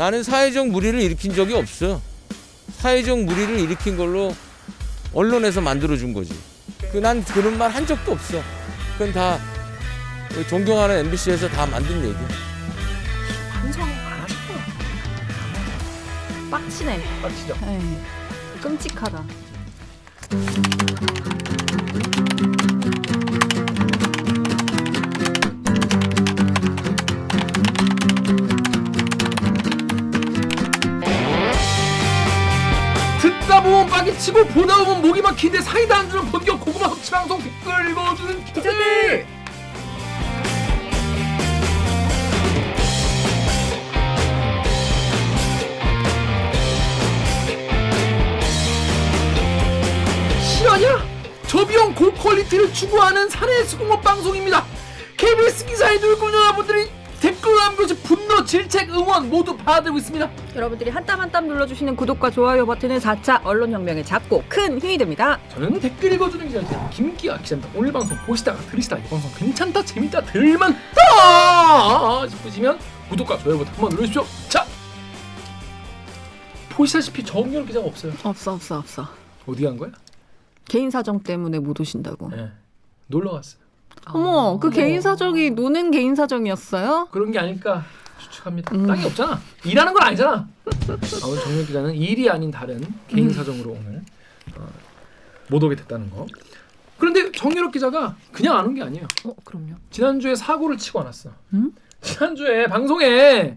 나는 사회적 물의를 일으킨 적이 없어. 사회적 물의를 일으킨 걸로 언론에서 만들어준 거지. 난 그런 말 한 적도 없어. 그건 다 존경하는 MBC에서 다 만든 얘기야. 반성 안 하실 것 같아요. 빡치네. 빡치죠? 에이, 끔찍하다. 듣다 보면 빡이 치고 보다 보면 목이 막히는데 사이다 안 주는 본격 고구마 섭취 방송 댓글 읽어주는 기자들. 실화냐? 저비용 고퀄리티를 추구하는 사내 수공업 방송입니다. KBS 기사에 누군 여러분들이 댓글 남겨주신 분노, 질책, 응원 모두 받아들고 있습니다. 여러분들이 한 땀 한 땀 눌러주시는 구독과 좋아요 버튼은 4차 언론혁명의 작고 큰 힘이 됩니다. 저는 댓글 읽어주는 기자 김기아 기자입니다. 오늘 방송 보시다가 들으시다 이 방송 괜찮다, 재밌다, 들만다 싶으시면 구독과 좋아요 버튼 한번 눌러주십시오. 자, 보시다시피 정유럽 기자가 없어요. 없어. 어디 간 거야? 개인 사정 때문에 못 오신다고. 네, 놀러 갔어요. 어머, 그 개인 사정이 노는 개인 사정이었어요? 그런 게 아닐까 추측합니다. 땅이 없잖아. 일하는 건 아니잖아. 오늘 정유럽 기자는 일이 아닌 다른 개인 사정으로 오늘 못 오게 됐다는 거. 그런데 정유럽 기자가 그냥 안 온 게 아니에요. 그럼요. 지난주에 사고를 치고 안 왔어. 음? 지난주에 방송에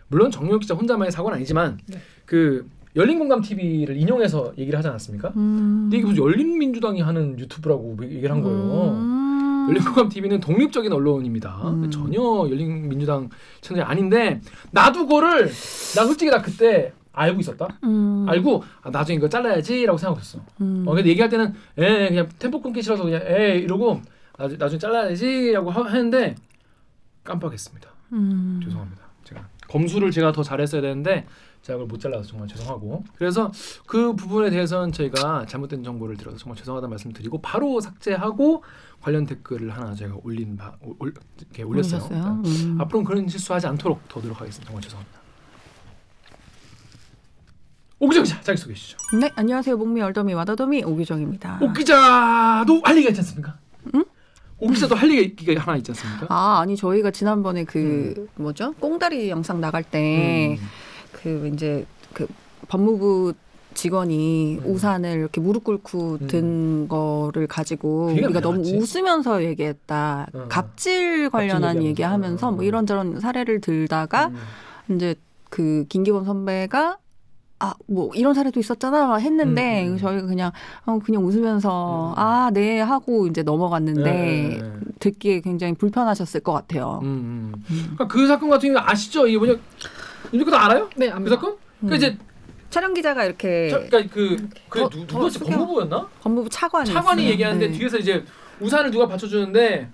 물론 정유럽 기자 혼자만의 사고는 아니지만 그 열린공감 TV를 인용해서 얘기를 하지 않았습니까? 근데 이게 무슨 열린민주당이 하는 유튜브라고 얘기를 한 거예요. 열린공감 TV는 독립적인 언론입니다. 전혀 열린민주당 채널이 아닌데 나도 그거를 나 솔직히 나 그때 알고 있었다. 알고 나중에 이거 잘라야지라고 생각했어. 근데 얘기할 때는 그냥 템포 끊기 싫어서 그냥 이러고 나중에 잘라야지라고 하는데 깜빡했습니다. 죄송합니다. 제가 검수를 제가 더 잘했어야 되는데 제가 그걸 못 잘라서 정말 죄송하고, 그래서 그 부분에 대해서는 저희가 잘못된 정보를 들어서 정말 죄송하다는 말씀 드리고 바로 삭제하고 관련 댓글을 하나 제가 이렇게 올렸어요. 그러니까 앞으로는 그런 실수하지 않도록 더 노력하겠습니다. 정말 죄송합니다. 오기정 기자 자기소개해 주시죠. 네, 안녕하세요. 목미 얼더미 와더더미 오기정입니다. 오 기자도 할 얘기가 있지 않습니까? 응? 오 기자도 할 얘기가 하나 있지 않습니까? 아니 저희가 지난번에 뭐죠? 꽁다리 영상 나갈 때 이제 그 법무부 직원이 우산을 이렇게 무릎 꿇고 든 거를 가지고 우리가 너무 웃으면서 얘기했다. 갑질 관련한 얘기하면서 뭐 이런저런 사례를 들다가 이제 그 김기범 선배가 뭐 이런 사례도 있었잖아 했는데 저희가 그냥 웃으면서 네 하고 이제 넘어갔는데 듣기에 굉장히 불편하셨을 것 같아요. 그러니까 그 사건 같은 경우 아시죠? 이게 뭐냐? 이거 다 알아요? 네, 그 사건? 그러니까 이제 촬영 기자가 이렇게 그러니까 누구였지? 법무부였나? 법무부 차관이 얘기하는데 뒤에서 이제 우산을 누가 받쳐주는데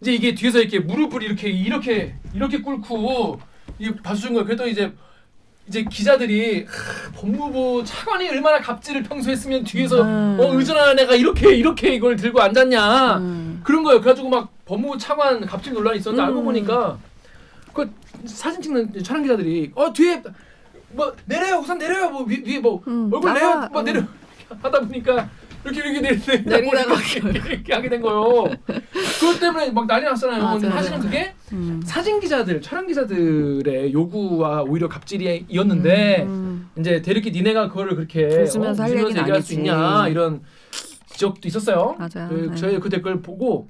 이제 이게 뒤에서 이렇게 무릎을 이렇게 꿇고 이 받쳐준 거예요. 그랬더니 이제 기자들이 법무부 차관이 얼마나 갑질을 평소에 했으면 뒤에서 의존하는 애가 이렇게 이걸 들고 앉았냐 그런 거예요. 그래가지고 막 법무부 차관 갑질 논란이 있었는데 알고 보니까 그 사진 찍는 촬영 기자들이 뒤에 뭐 내려요 우산 내려요 뭐 위에 뭐 얼굴 내려 뭐 내려 하다 보니까 이렇게 내리다가 이렇게 하게 된 거예요. 그것 때문에 막 난리 났잖아요. 근데 사실은 그게 사진 기자들, 촬영 기자들의 요구와 오히려 갑질이었는데 이제 대리기 니네가 그거를 그렇게 웃으면서 얘기할 수 있냐 이런 지적도 있었어요. 맞아요. 저희 그 댓글 보고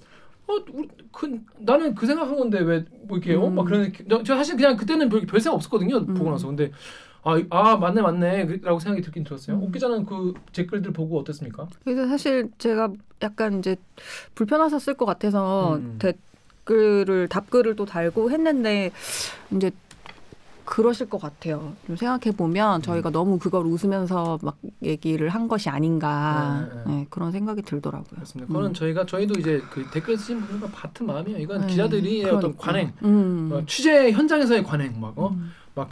나는 그 생각한 건데 왜 뭐 이렇게요? 막 그런 저 사실 그냥 그때는 별 생각 없었거든요. 보고 나서 근데 맞네 라고 생각이 들긴 들었어요. 옥 기자는 그 댓글들 보고 어땠습니까? 그래서 사실 제가 약간 이제 불편하셨을 것 같아서 답글을 또 달고 했는데 이제 그러실 것 같아요. 좀 생각해 보면 저희가 너무 그걸 웃으면서 막 얘기를 한 것이 아닌가 그런 생각이 들더라고요. 그렇습니다. 그거는 저희도 이제 그 댓글 쓰신 분들과 같은 마음이에요. 이건 기자들이 어떤 관행, 취재 현장에서의 관행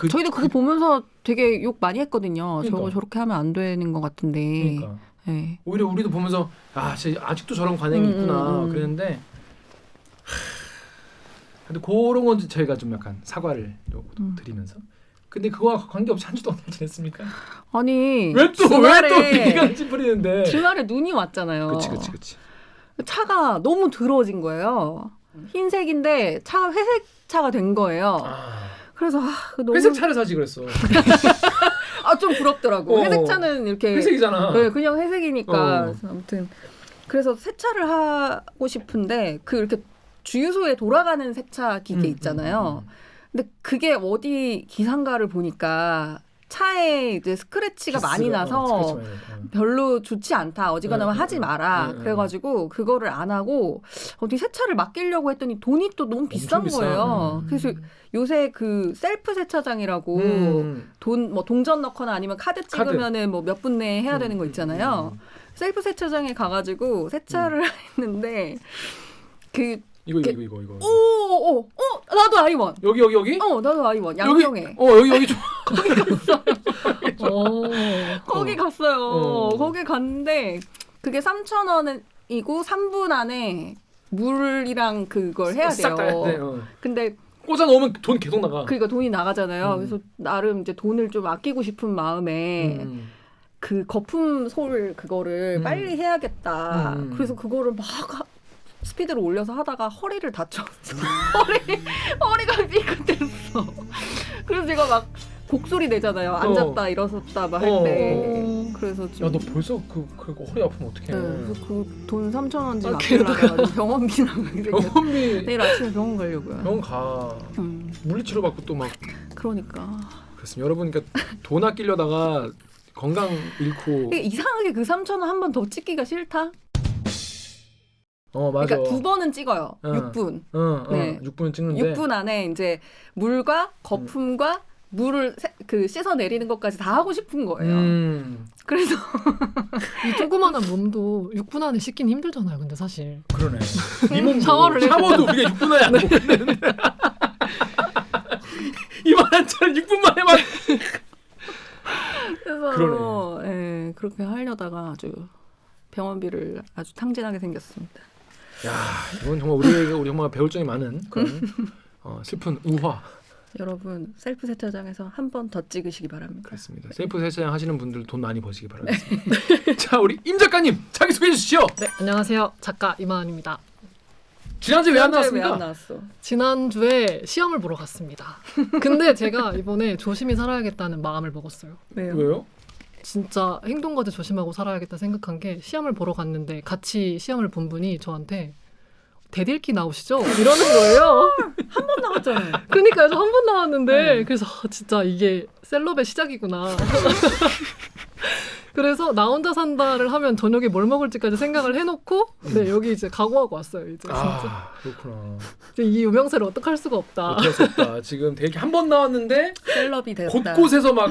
저희도 그거 보면서 되게 욕 많이 했거든요. 그러니까. 저거 저렇게 하면 안 되는 것 같은데. 그러니까. 오히려 우리도 보면서 아직도 저런 관행이 있구나 그랬는데 근데 그런 건 저희가 좀 약간 사과를 드리면서 근데 그거와 관계없이 한 주도 어떻게 지냈습니까? 아니 왜 또 주말에 비가 찌푸리는데? 주말에 눈이 왔잖아요. 그치. 차가 너무 더러워진 거예요. 흰색인데 차가 회색 차가 된 거예요. 그래서 너무 회색 차를 사지 그랬어. 좀 부럽더라고. 회색 차는 이렇게 회색이잖아. 네, 그냥 회색이니까. 그래서 아무튼 그래서 세차를 하고 싶은데 그 이렇게 주유소에 돌아가는 세차 기계 있잖아요. 근데 그게 어디 기상가를 보니까 차에 이제 스크래치가 많이 나서 별로 좋지 않다. 어지간하면 하지 마라. 그래가지고 그거를 안 하고 어디 세차를 맡기려고 했더니 돈이 또 너무 비싼 거예요. 그래서 요새 그 셀프 세차장이라고 돈 뭐 동전 넣거나 아니면 카드 찍으면은 뭐 몇 분 내에 해야 되는 거 있잖아요. 셀프 세차장에 가가지고 세차를 했는데 그 이거. 나도 아이원. 여기. 나도 아이원. 양평에. 여기 좀. 거기 갔어요. 거기 갔는데 그게 3,000원이고 3분 안에 물이랑 그걸 해야 돼요. 근데 꽂아 놓으면 돈 계속 나가. 그러니까 돈이 나가잖아요. 그래서 나름 이제 돈을 좀 아끼고 싶은 마음에 그 거품 솔 그거를 빨리 해야겠다. 그래서 그거를 막 스피드를 올려서 하다가 허리를 다쳤어. 허리가 삐끗했어. 그래서 제가 막 곡소리 내잖아요. 앉았다 일어섰다 막 할 때. 그래서 좀. 야, 너 벌써 그 허리 아프면 어떡해. 네, 그래서 그 돈 3,000원 좀 아끼려고 병원비 나가게 생겼어. 병원비. 내일 아침에 병원 가려고요. 병원 가. 물리치료 받고 또 막. 그러니까. 그렇습니다. 여러분, 그러니까 돈 아끼려다가 건강 잃고. 이상하게 그 3,000원 한 번 더 찍기가 싫다. 맞아. 그러니까 2번은 찍어요. 6분. 네. 6분 찍는데. 6분 안에 이제 물과 거품과 물을 씻어 내리는 것까지 다 하고 싶은 거예요. 그래서 이 조그마한 몸도 6분 안에 씻긴 힘들잖아요. 근데 사실. 그러네. 이 몸도 샤워를 샤워도 우리가 6분 안에 안 먹는데. 이만한 차를 6분 만에 막. 그래서 예, 그렇게 하려다가 아주 병원비를 아주 탕진하게 생겼습니다. 야, 이건 정말 우리 엄마가 배울 점이 많은 그런 슬픈 우화. 여러분 셀프 세차장에서 한 번 더 찍으시기 바랍니다. 그렇습니다. 셀프 세차장 하시는 분들 돈 많이 버시기 바라겠습니다. 자, 우리 임 작가님 자기 소개해 주시죠. 네, 안녕하세요. 작가 이만입니다. 지난주에 왜 안 지난주에 나왔습니까? 왜 안 나왔어? 지난주에 시험을 보러 갔습니다. 근데 제가 이번에 조심히 살아야겠다는 마음을 먹었어요. 왜요? 진짜 행동거지 조심하고 살아야겠다 생각한 게 시험을 보러 갔는데 같이 시험을 본 분이 저한테 대들기 나오시죠? 이러는 거예요. 한 번 나왔잖아요. 그러니까요. 저 한 번 나왔는데 그래서 진짜 이게 셀럽의 시작이구나. 그래서 나 혼자 산다를 하면 저녁에 뭘 먹을지까지 생각을 해놓고 네 여기 이제 각오하고 왔어요. 이제 진짜. 그렇구나. 이제 이 유명세를 어떡할 수가 없다. 어쩔 수 없다. 지금 되게 한 번 나왔는데 셀럽이 됐다. 곳곳에서 막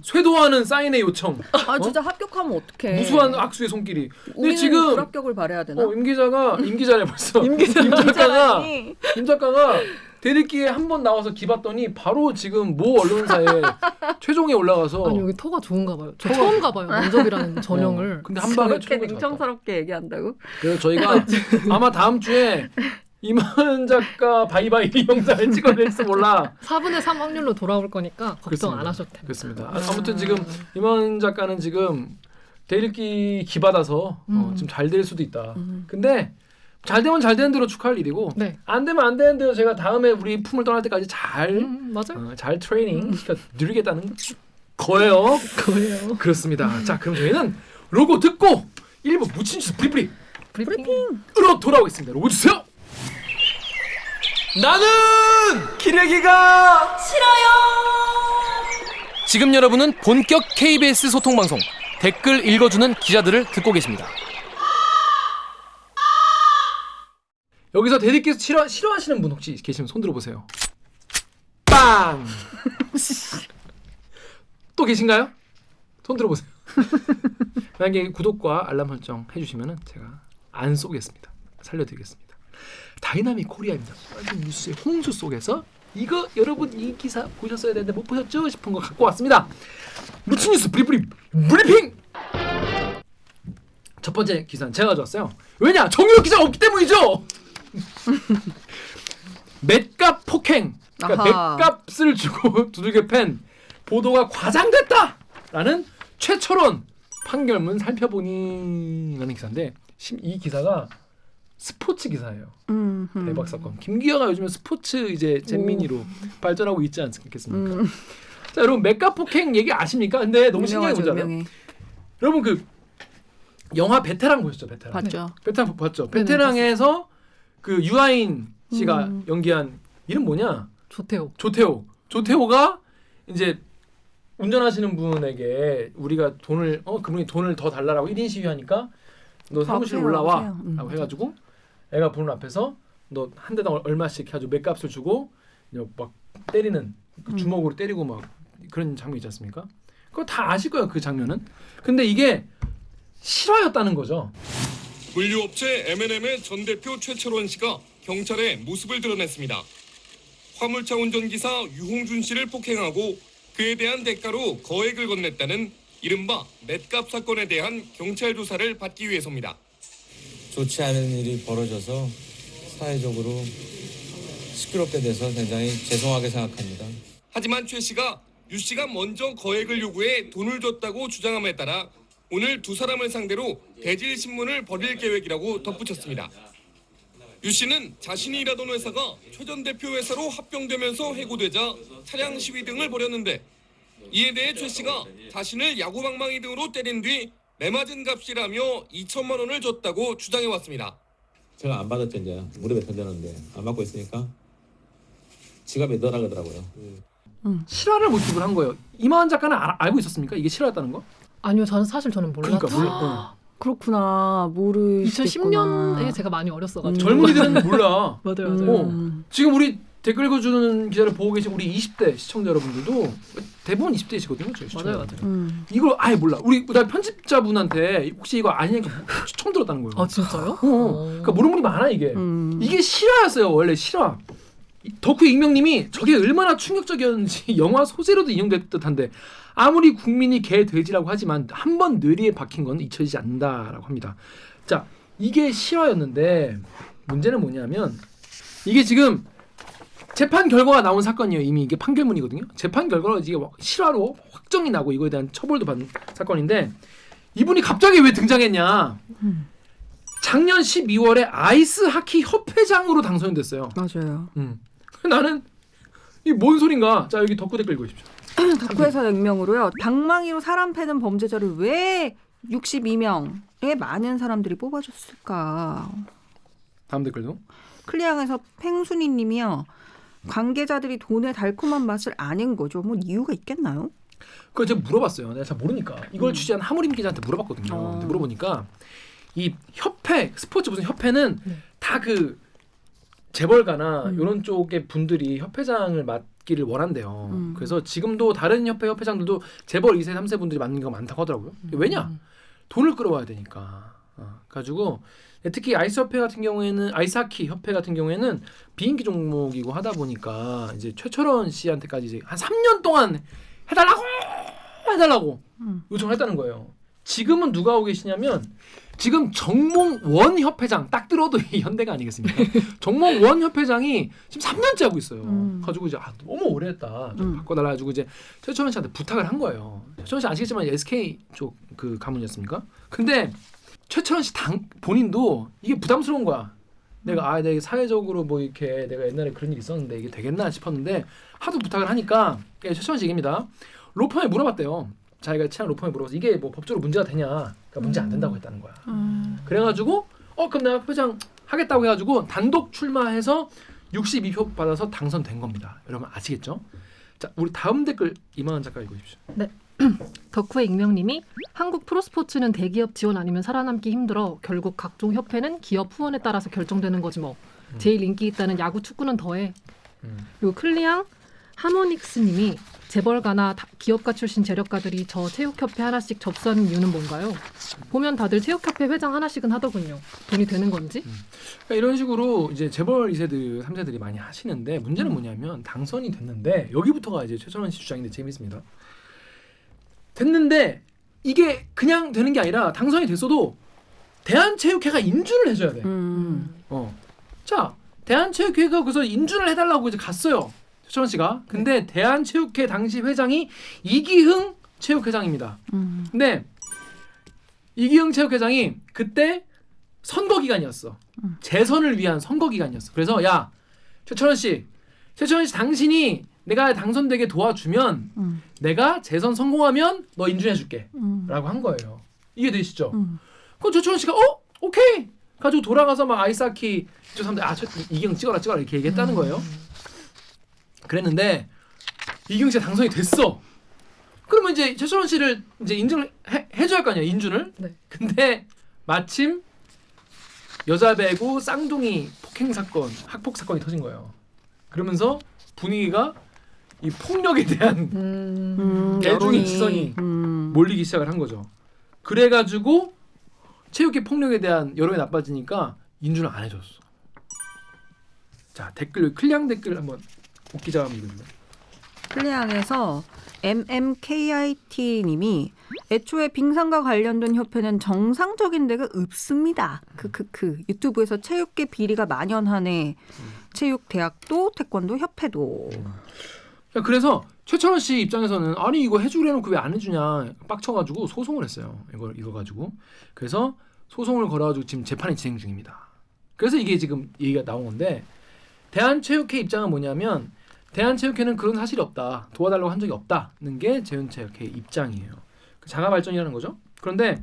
쇄도하는 사인의 요청. 진짜 합격하면 어떡해. 무수한 악수의 손길이. 근데 우리는 지금 불합격을 바라야 되나? 임 기자래 벌써. 임 작가가 대리기에 한 번 나와서 기봤더니 바로 지금 모 언론사에 최종에 올라가서. 아니 여기 토가 좋은가 봐요. 저 처음 가봐요. 면접이라는 전형을. 근데 한 방에 그렇게 능청스럽게 얘기한다고? 그래서 저희가 아마 다음 주에 임한 작가 바이바이 영상을 찍어낼지 몰라. 4분의 3 확률로 돌아올 거니까 걱정 그렇습니다. 안 하셔도 됩니다. 그렇습니다. 아무튼 지금 임한 작가는 지금 대리기 기받아서 지금 잘 될 수도 있다. 근데 잘 되면 잘 되는 대로 축하할 일이고 네. 안 되면 안 되는 대로 제가 다음에 우리 품을 떠날 때까지 맞아요. 잘 트레이닝 시켜드리겠다는 거예요. 거예요. 그렇습니다. 자, 그럼 저희는 로고 듣고 1부 무친추 브리핑으로 돌아오겠습니다. 로고 주세요. 나는 기레기가 싫어요. 지금 여러분은 본격 KBS 소통 방송 댓글 읽어주는 기자들을 듣고 계십니다. 여기서 대리께서 싫어하시는 분 혹시 계시면 손 들어보세요. 빵! 또 계신가요? 손 들어보세요. 만약에 구독과 알람 설정 해주시면 제가 안 쏘겠습니다. 살려드리겠습니다. 다이나믹 코리아입니다. 뉴스의 홍수 속에서 이거 여러분 이 기사 보셨어야 되는데 못 보셨죠? 싶은 거 갖고 왔습니다. 무친뉴스 브리핑! 첫 번째 기사는 제가 가져왔어요. 왜냐? 정유럽 기자가 없기 때문이죠. 맷값 폭행 그러니까 아하. 맥값을 주고 두들겨 팬 보도가 과장됐다라는 최철원 판결문 살펴보니라는 기사인데 이 기사가 스포츠 기사예요. 대박 사건. 김기아가 요즘에 스포츠 이제 잼민이로 발전하고 있지 않겠습니까? 자, 여러분 맥값 폭행 얘기 아십니까? 근데 너무 신기한 게 뭔지 알아요? 유명해. 여러분 그 영화 베테랑 보셨죠? 베테랑. 봤죠. 베테랑 봤죠? 네네, 베테랑에서 그 유아인 씨가 연기한 이름 뭐냐? 조태호. 조태호가 이제 운전하시는 분에게 우리가 그분이 돈을 더 달라라고 1인 시위하니까 너 사무실 오세요, 올라와 오세요. 라고 해가지고 애가 보는 앞에서 너 한 대당 얼마씩 해가지고 맥값을 주고 막 때리는 주먹으로 때리고 막 그런 장면 있지 않습니까? 그거 다 아실 거예요 그 장면은. 근데 이게 실화였다는 거죠. 물류업체 M&M의 전 대표 최철원 씨가 경찰에 모습을 드러냈습니다. 화물차 운전기사 유홍준 씨를 폭행하고 그에 대한 대가로 거액을 건넸다는 이른바 맷값 사건에 대한 경찰 조사를 받기 위해서입니다. 좋지 않은 일이 벌어져서 사회적으로 시끄럽게 돼서 굉장히 죄송하게 생각합니다. 하지만 최 씨가 유 씨가 먼저 거액을 요구해 돈을 줬다고 주장함에 따라 오늘 두 사람을 상대로 대질 신문을 벌일 계획이라고 덧붙였습니다. 유 씨는 자신이 일하던 회사가 최 전 대표 회사로 합병되면서 해고되자 차량 시위 등을 벌였는데 이에 대해 최 씨가 자신을 야구방망이 등으로 때린 뒤 매맞은 값이라며 2천만 원을 줬다고 주장해왔습니다. 제가 안 받았죠. 이제 무릎에 던졌는데 안 받고 있으니까 지갑에 넣으라 그러더라고요. 실화를 모티브로 한 거예요. 이만한 작가는 알고 있었습니까? 이게 실화였다는 거? 아니요, 저는 몰랐죠. 그러니까 그렇구나. 모르시겠구나. 2010년에 제가 많이 어렸어가지고. 젊은이들은 몰라. 맞아요. 지금 우리 댓글 읽어주는 기자를 보고 계신 우리 20대 시청자 여러분들도 대부분 20대이시거든요. 저희 시청자. 맞아요. 이걸 아예 몰라. 우리 편집자분한테 혹시 이거 아니니까 처음 들었다는 거예요. 아 진짜요? 그러니까 모르는 분이 많아 이게. 이게 실화였어요. 원래 실화. 덕후 익명님이 저게 얼마나 충격적이었는지 영화 소재로도 인용될 듯한데 아무리 국민이 개 돼지라고 하지만 한 번 뇌리에 박힌 건 잊혀지지 않는다라고 합니다. 자, 이게 실화였는데 문제는 뭐냐면 이게 지금 재판 결과가 나온 사건이에요. 이미 이게 판결문이거든요. 재판 결과로 이게 실화로 확정이 나고 이거에 대한 처벌도 받은 사건인데 이분이 갑자기 왜 등장했냐? 작년 12월에 아이스 하키 협회장으로 당선이 됐어요. 맞아요. 나는 이 뭔 소린가? 자 여기 덕후 댓글 읽으십시오. 덕후에서 익명으로요. 방망이로 사람 패는 범죄자를 왜 62명의 많은 사람들이 뽑아줬을까? 다음 댓글도. 클리앙에서 팽순이님이요. 관계자들이 돈의 달콤한 맛을 아는 거죠. 뭐 이유가 있겠나요? 그걸 제가 물어봤어요. 내가 잘 모르니까 이걸 취재한 하모림 기자한테 물어봤거든요. 근데 물어보니까 이 협회 스포츠 무슨 협회는 다 그 재벌가나 이런 쪽의 분들이 협회장을 맡기를 원한대요. 그래서 지금도 다른 협회장들도 재벌 2세 3세 분들이 맡는 경우가 많다고 하더라고요. 왜냐? 돈을 끌어와야 되니까. 가지고 특히 아이스하키 협회 같은 경우에는 비인기 종목이고 하다 보니까 이제 최철원 씨한테까지 이제 한 3년 동안 해달라고 요청을 했다는 거예요. 지금은 누가 하고 계시냐면 지금 정몽원 협회장 딱 들어도 이 현대가 아니겠습니까? 정몽원 협회장이 지금 3년째 하고 있어요. 가지고 이제 너무 오래했다. 좀 바꿔달라 가지고 이제 최철원 씨한테 부탁을 한 거예요. 최철원 씨 아시겠지만 SK 쪽 그 가문이었습니까? 근데 최철원 씨 본인도 이게 부담스러운 거야. 내가 사회적으로 뭐 이렇게 내가 옛날에 그런 일이 있었는데 이게 되겠나 싶었는데 하도 부탁을 하니까 최철원 씨 얘기입니다. 로펌에 물어봤대요. 자기가 취한 로펌에 물어봐서 이게 뭐 법적으로 문제가 되냐? 그러니까 문제 안 된다고 했다는 거야. 그래가지고 그럼 내가 회장 하겠다고 해가지고 단독 출마해서 62표 받아서 당선된 겁니다. 여러분 아시겠죠? 자, 우리 다음 댓글 이만한 작가 읽어주십시오. 네. 덕후의 익명님이 한국 프로스포츠는 대기업 지원 아니면 살아남기 힘들어 결국 각종 협회는 기업 후원에 따라서 결정되는 거지 뭐. 제일 인기 있다는 야구 축구는 더해. 그리고 클리앙 하모닉스님이 재벌가나 기업가 출신 재력가들이 저 체육협회 하나씩 접수하는 이유는 뭔가요? 보면 다들 체육협회 회장 하나씩은 하더군요. 돈이 되는 건지? 그러니까 이런 식으로 이제 재벌 2세들, 3세들이 많이 하시는데 문제는 뭐냐면 당선이 됐는데 여기부터가 이제 최철원 씨 주장인데 재밌습니다. 됐는데 이게 그냥 되는 게 아니라 당선이 됐어도 대한체육회가 인준을 해줘야 돼. 자, 대한체육회가 그래서 인준을 해달라고 이제 갔어요. 최철원 씨가. 근데 대한체육회 당시 회장이 이기흥 체육회장입니다. 근데 이기흥 체육회장이 그때 선거 기간이었어. 재선을 위한 선거 기간이었어. 그래서 야 최철원 씨 당신이 내가 당선되게 도와주면 내가 재선 성공하면 너 인준해줄게 라고 한 거예요. 이해되시죠? 그럼 최철원 씨가 오케이 가지고 돌아가서 막 아이스하키 저 사람들 이기흥 찍어라 이렇게 얘기했다는 거예요. 그랬는데 이기흥 씨가 당선이 됐어. 그러면 이제 최철원 씨를 이제 인증을 해줘야 할 거 아니야, 인준을. 네. 근데 마침 여자 배구 쌍둥이 폭행 사건, 학폭 사건이 터진 거예요. 그러면서 분위기가 이 폭력에 대한 대중의 여론이, 시선이 몰리기 시작을 한 거죠. 그래가지고 체육계 폭력에 대한 여론이 나빠지니까 인준을 안 해줬어. 자 댓글 클리앙 댓글 한번 옥 기자가 한번 읽어주세요. 플레양에서 MMKIT님이 애초에 빙상과 관련된 협회는 정상적인 데가 없습니다. 유튜브에서 체육계 비리가 만연하네. 체육대학도 태권도 협회도. 그래서 최철원 씨 입장에서는 아니 이거 해주려 놓고 왜 안 해주냐 빡쳐가지고 소송을 했어요. 이거 가지고. 그래서 소송을 걸어가지고 지금 재판이 진행 중입니다. 그래서 이게 지금 얘기가 나온 건데 대한체육회 입장은 뭐냐면 대한체육회는 그런 사실이 없다. 도와달라고 한 적이 없다는 게 대한체육회 입장이에요. 자가 발전이라는 거죠. 그런데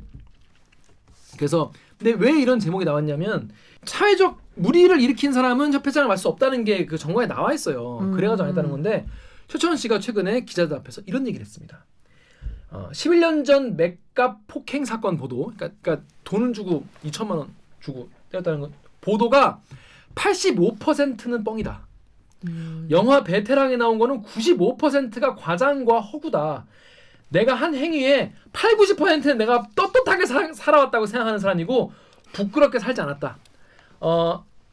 그래서 근데 왜 이런 제목이 나왔냐면 사회적 무리를 일으킨 사람은 협회장을 맡을 수 없다는 게 그 정과에 나와 있어요. 그래가지고 안 했다는 건데 최철원 씨가 최근에 기자들 앞에서 이런 얘기를 했습니다. 11년 전 맥값 폭행 사건 보도, 그러니까 돈을 주고 2천만 원 주고 때렸다는 건 보도가 85%는 뻥이다. 영화 베테랑에 나온 거는 95%가 과장과 허구다. 내가 한 행위에 8, 90%는 내가 떳떳하게 살아왔다고 생각하는 사람이고 부끄럽게 살지 않았다.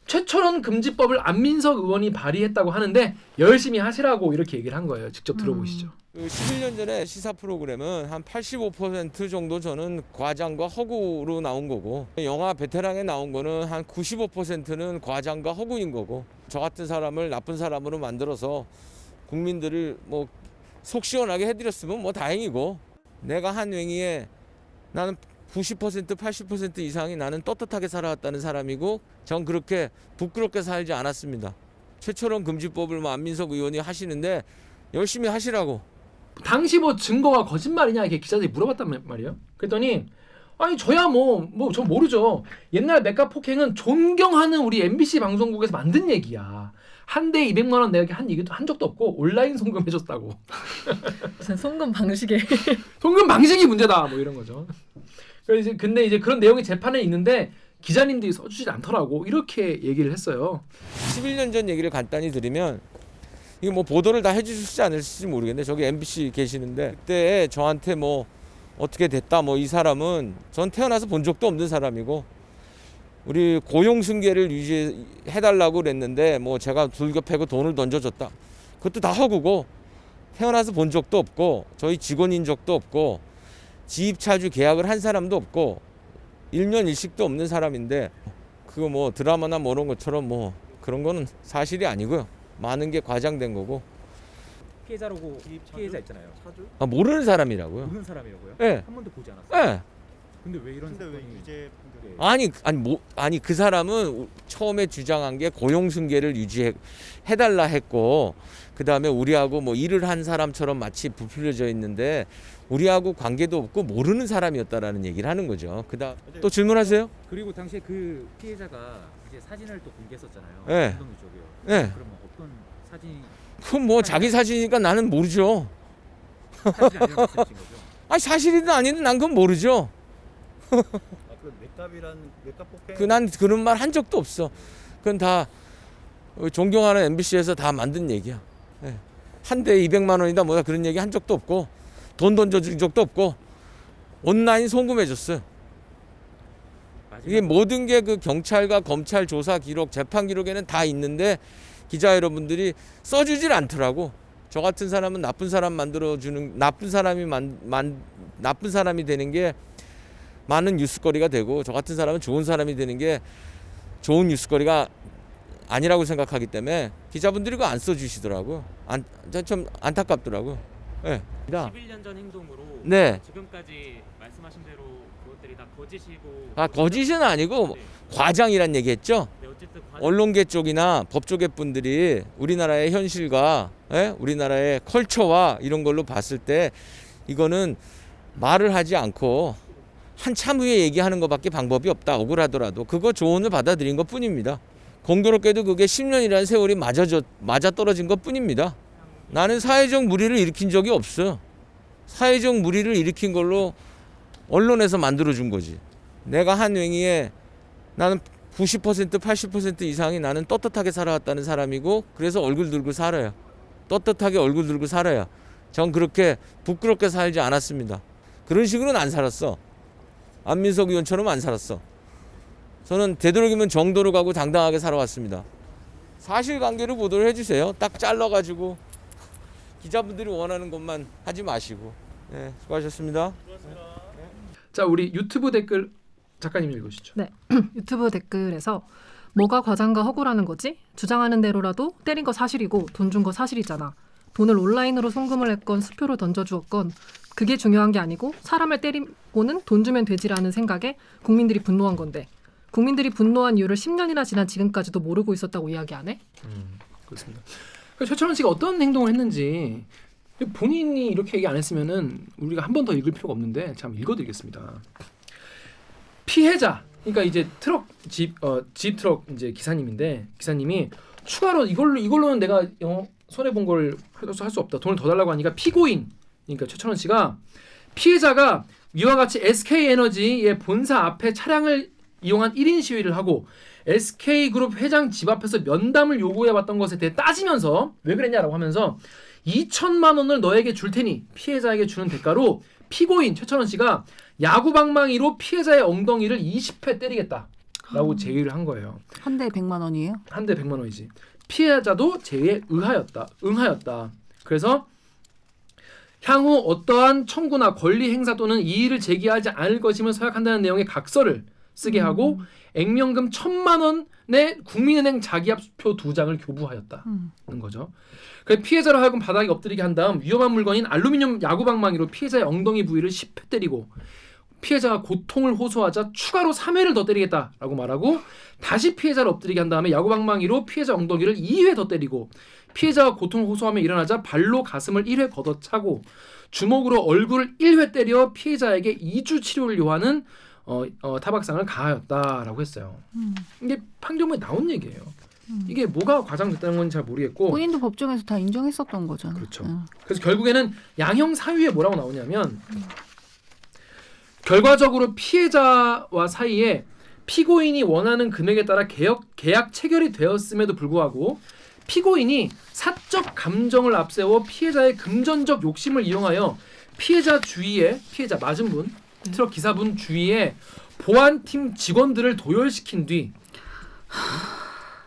최철원 금지법을 안민석 의원이 발의했다고 하는데 열심히 하시라고 이렇게 얘기를 한 거예요. 직접 들어보시죠. 11년 전에 시사 프로그램은 한 85% 정도 저는 과장과 허구로 나온 거고 영화 베테랑에 나온 거는 한 95%는 과장과 허구인 거고 저 같은 사람을 나쁜 사람으로 만들어서 국민들을 뭐 속 시원하게 해드렸으면 뭐 다행이고 내가 한 행위에 나는 90% 80% 이상이 나는 떳떳하게 살아왔다는 사람이고 전 그렇게 부끄럽게 살지 않았습니다. 최철원 금지법을 뭐 안민석 의원이 하시는데 열심히 하시라고. 당시 뭐 증거가 거짓말이냐 이렇게 기자들이 물어봤단 말이에요. 그랬더니 아니 저야 뭐 저 모르죠. 옛날 맥가 폭행은 존경하는 우리 MBC 방송국에서 만든 얘기야. 한 대에 200만 원 내게 한 얘기도 한 적도 없고 온라인 송금 해줬다고. 무슨 송금 방식에 송금 방식이 문제다 뭐 이런 거죠. 근데 이제 그런 내용이 재판에 있는데 기자님들이 써주지 않더라고 이렇게 얘기를 했어요. 11년 전 얘기를 간단히 드리면 이게 뭐 보도를 다 해주실지 않을지 모르겠는데 저기 MBC 계시는데 그때 저한테 뭐 어떻게 됐다 뭐 이 사람은 전 태어나서 본 적도 없는 사람이고 우리 고용승계를 유지해달라고 그랬는데 뭐 제가 불교 패고 돈을 던져줬다. 그것도 다 허구고 태어나서 본 적도 없고 저희 직원인 적도 없고 지입차주 계약을 한 사람도 없고 일면일식도 없는 사람인데 그거 뭐 드라마나 뭐 이런 것처럼 뭐 그런 거는 사실이 아니고요. 많은 게 과장된 거고. 피해자라고 피해자 있잖아요. 아, 모르는 사람이라고요. 모르는 사람이라고요? 예. 한 번도 보지 않았어요. 예. 근데 왜 이런 근데 왜 사건이 유죄 아니 그 사람은 처음에 주장한 게 고용승계를 유지해달라 했고 그 다음에 우리하고 뭐 일을 한 사람처럼 마치 부풀려져 있는데 우리하고 관계도 없고 모르는 사람이었다라는 얘기를 하는 거죠. 그다음 또 질문하세요? 그리고 당시에 그 피해자가 이제 사진을 또 공개했었잖아요. 네. 운동 쪽이요. 네. 그러면 어떤 사진이 그건 뭐 자기 사진이니까 나는 모르죠. 사실이 아니라고 말씀하신 거죠? 아니 사실이든 아니든 난 그건 모르죠. 그 맥값 폭행 난 그런 말 한 적도 없어. 그건 다 존경하는 MBC에서 다 만든 얘기야. 네. 한 대에 200만 원이다 뭐다 그런 얘기 한 적도 없고 돈 던져준 적도 없고 온라인 송금해줬어요. 이게 모든 게 그 경찰과 검찰 조사 기록, 재판 기록에는 다 있는데 기자 여러분들이 써주질 않더라고. 저 같은 사람은 나쁜 사람 만들어주는 나쁜 사람이 되는 게 많은 뉴스거리가 되고 저 같은 사람은 좋은 사람이 되는 게 좋은 뉴스거리가 아니라고 생각하기 때문에 기자분들이 그거 안 써주시더라고. 좀 안타깝더라고. 네. 11년 전 행동으로 네. 지금까지 말씀하신 대로 그것들이 다 거짓이고 거짓은 아니고 과장이란 얘기했죠. 네, 어쨌든 언론계 쪽이나 법조계 분들이 우리나라의 현실과 우리나라의 컬처와 이런 걸로 봤을 때 이거는 말을 하지 않고 한참 후에 얘기하는 것밖에 방법이 없다. 억울하더라도 그거 조언을 받아들인 것뿐입니다. 공교롭게도 그게 10년이라는 세월이 맞아 떨어진 것뿐입니다. 나는 사회적 물의를 일으킨 적이 없어. 사회적 물의를 일으킨 걸로 언론에서 만들어준 거지. 내가 한 행위에 나는 90% 80% 이상이 나는 떳떳하게 살아왔다는 사람이고 그래서 얼굴 들고 살아요. 떳떳하게 얼굴 들고 살아요. 전 그렇게 부끄럽게 살지 않았습니다. 그런 식으로는 안 살았어. 안민석 의원처럼 안 살았어. 저는 되도록이면 정도로 가고 당당하게 살아왔습니다. 사실관계를 보도를 해주세요. 딱 잘라가지고 기자분들이 원하는 것만 하지 마시고. 네, 수고하셨습니다. 자, 우리 유튜브 댓글 작가님 읽으시죠. 네. 유튜브 댓글에서 뭐가 과장과 허구라는 거지? 주장하는 대로라도 때린 거 사실이고 돈 준 거 사실이잖아. 돈을 온라인으로 송금을 했건 수표로 던져주었건 그게 중요한 게 아니고 사람을 때리고는 돈 주면 되지라는 생각에 국민들이 분노한 건데 국민들이 분노한 이유를 10년이나 지난 지금까지도 모르고 있었다고 이야기 안 해? 그렇습니다. 최철원 씨가 어떤 행동을 했는지 본인이 이렇게 얘기 안 했으면은 우리가 한 번 더 읽을 필요가 없는데 제가 한번 읽어드리겠습니다. 피해자, 그러니까 이제 트럭 집 트럭 이제 기사님인데 기사님이 추가로 이걸로는 내가 손해 본 걸 할 수 없다. 돈을 더 달라고 하니까 피고인, 그러니까 최철원 씨가 피해자가 이와 같이 SK에너지의 본사 앞에 차량을 이용한 1인 시위를 하고 SK그룹 회장 집 앞에서 면담을 요구해왔던 것에 대해 따지면서 왜 그랬냐라고 하면서 2천만 원을 너에게 줄 테니 피해자에게 주는 대가로 피고인 최철원 씨가 야구방망이로 피해자의 엉덩이를 20회 때리겠다라고 제의를 한 거예요. 한 대에 100만 원이에요? 한 대 100만 원이지. 피해자도 제의에 응하였다. 그래서 향후 어떠한 청구나 권리 행사 또는 이의를 제기하지 않을 것임을 서약한다는 내용의 각서를 쓰게 하고 액면금 1,000만 원의 국민은행 자기합표 2장을 교부하였다는 거죠. 그래서 피해자로 하여금 바닥에 엎드리게 한 다음 위험한 물건인 알루미늄 야구방망이로 피해자의 엉덩이 부위를 10회 때리고 피해자가 고통을 호소하자 추가로 3회를 더 때리겠다라고 말하고 다시 피해자를 엎드리게 한 다음에 야구방망이로 피해자 엉덩이를 2회 더 때리고 피해자가 고통을 호소하며 일어나자 발로 가슴을 1회 걷어차고 주먹으로 얼굴을 1회 때려 피해자에게 2주 치료를 요하는 타박상을 가하였다라고 했어요. 이게 판결문에 나온 얘기예요. 이게 뭐가 과장됐다는 건 잘 모르겠고 본인도 법정에서 다 인정했었던 거잖아. 그렇죠. 그래서 결국에는 양형 사유에 뭐라고 나오냐면 결과적으로 피해자와 사이에 피고인이 원하는 금액에 따라 계약 체결이 되었음에도 불구하고 피고인이 사적 감정을 앞세워 피해자의 금전적 욕심을 이용하여 피해자 맞은 분, 트럭 기사분 주위에 보안팀 직원들을 도열시킨 뒤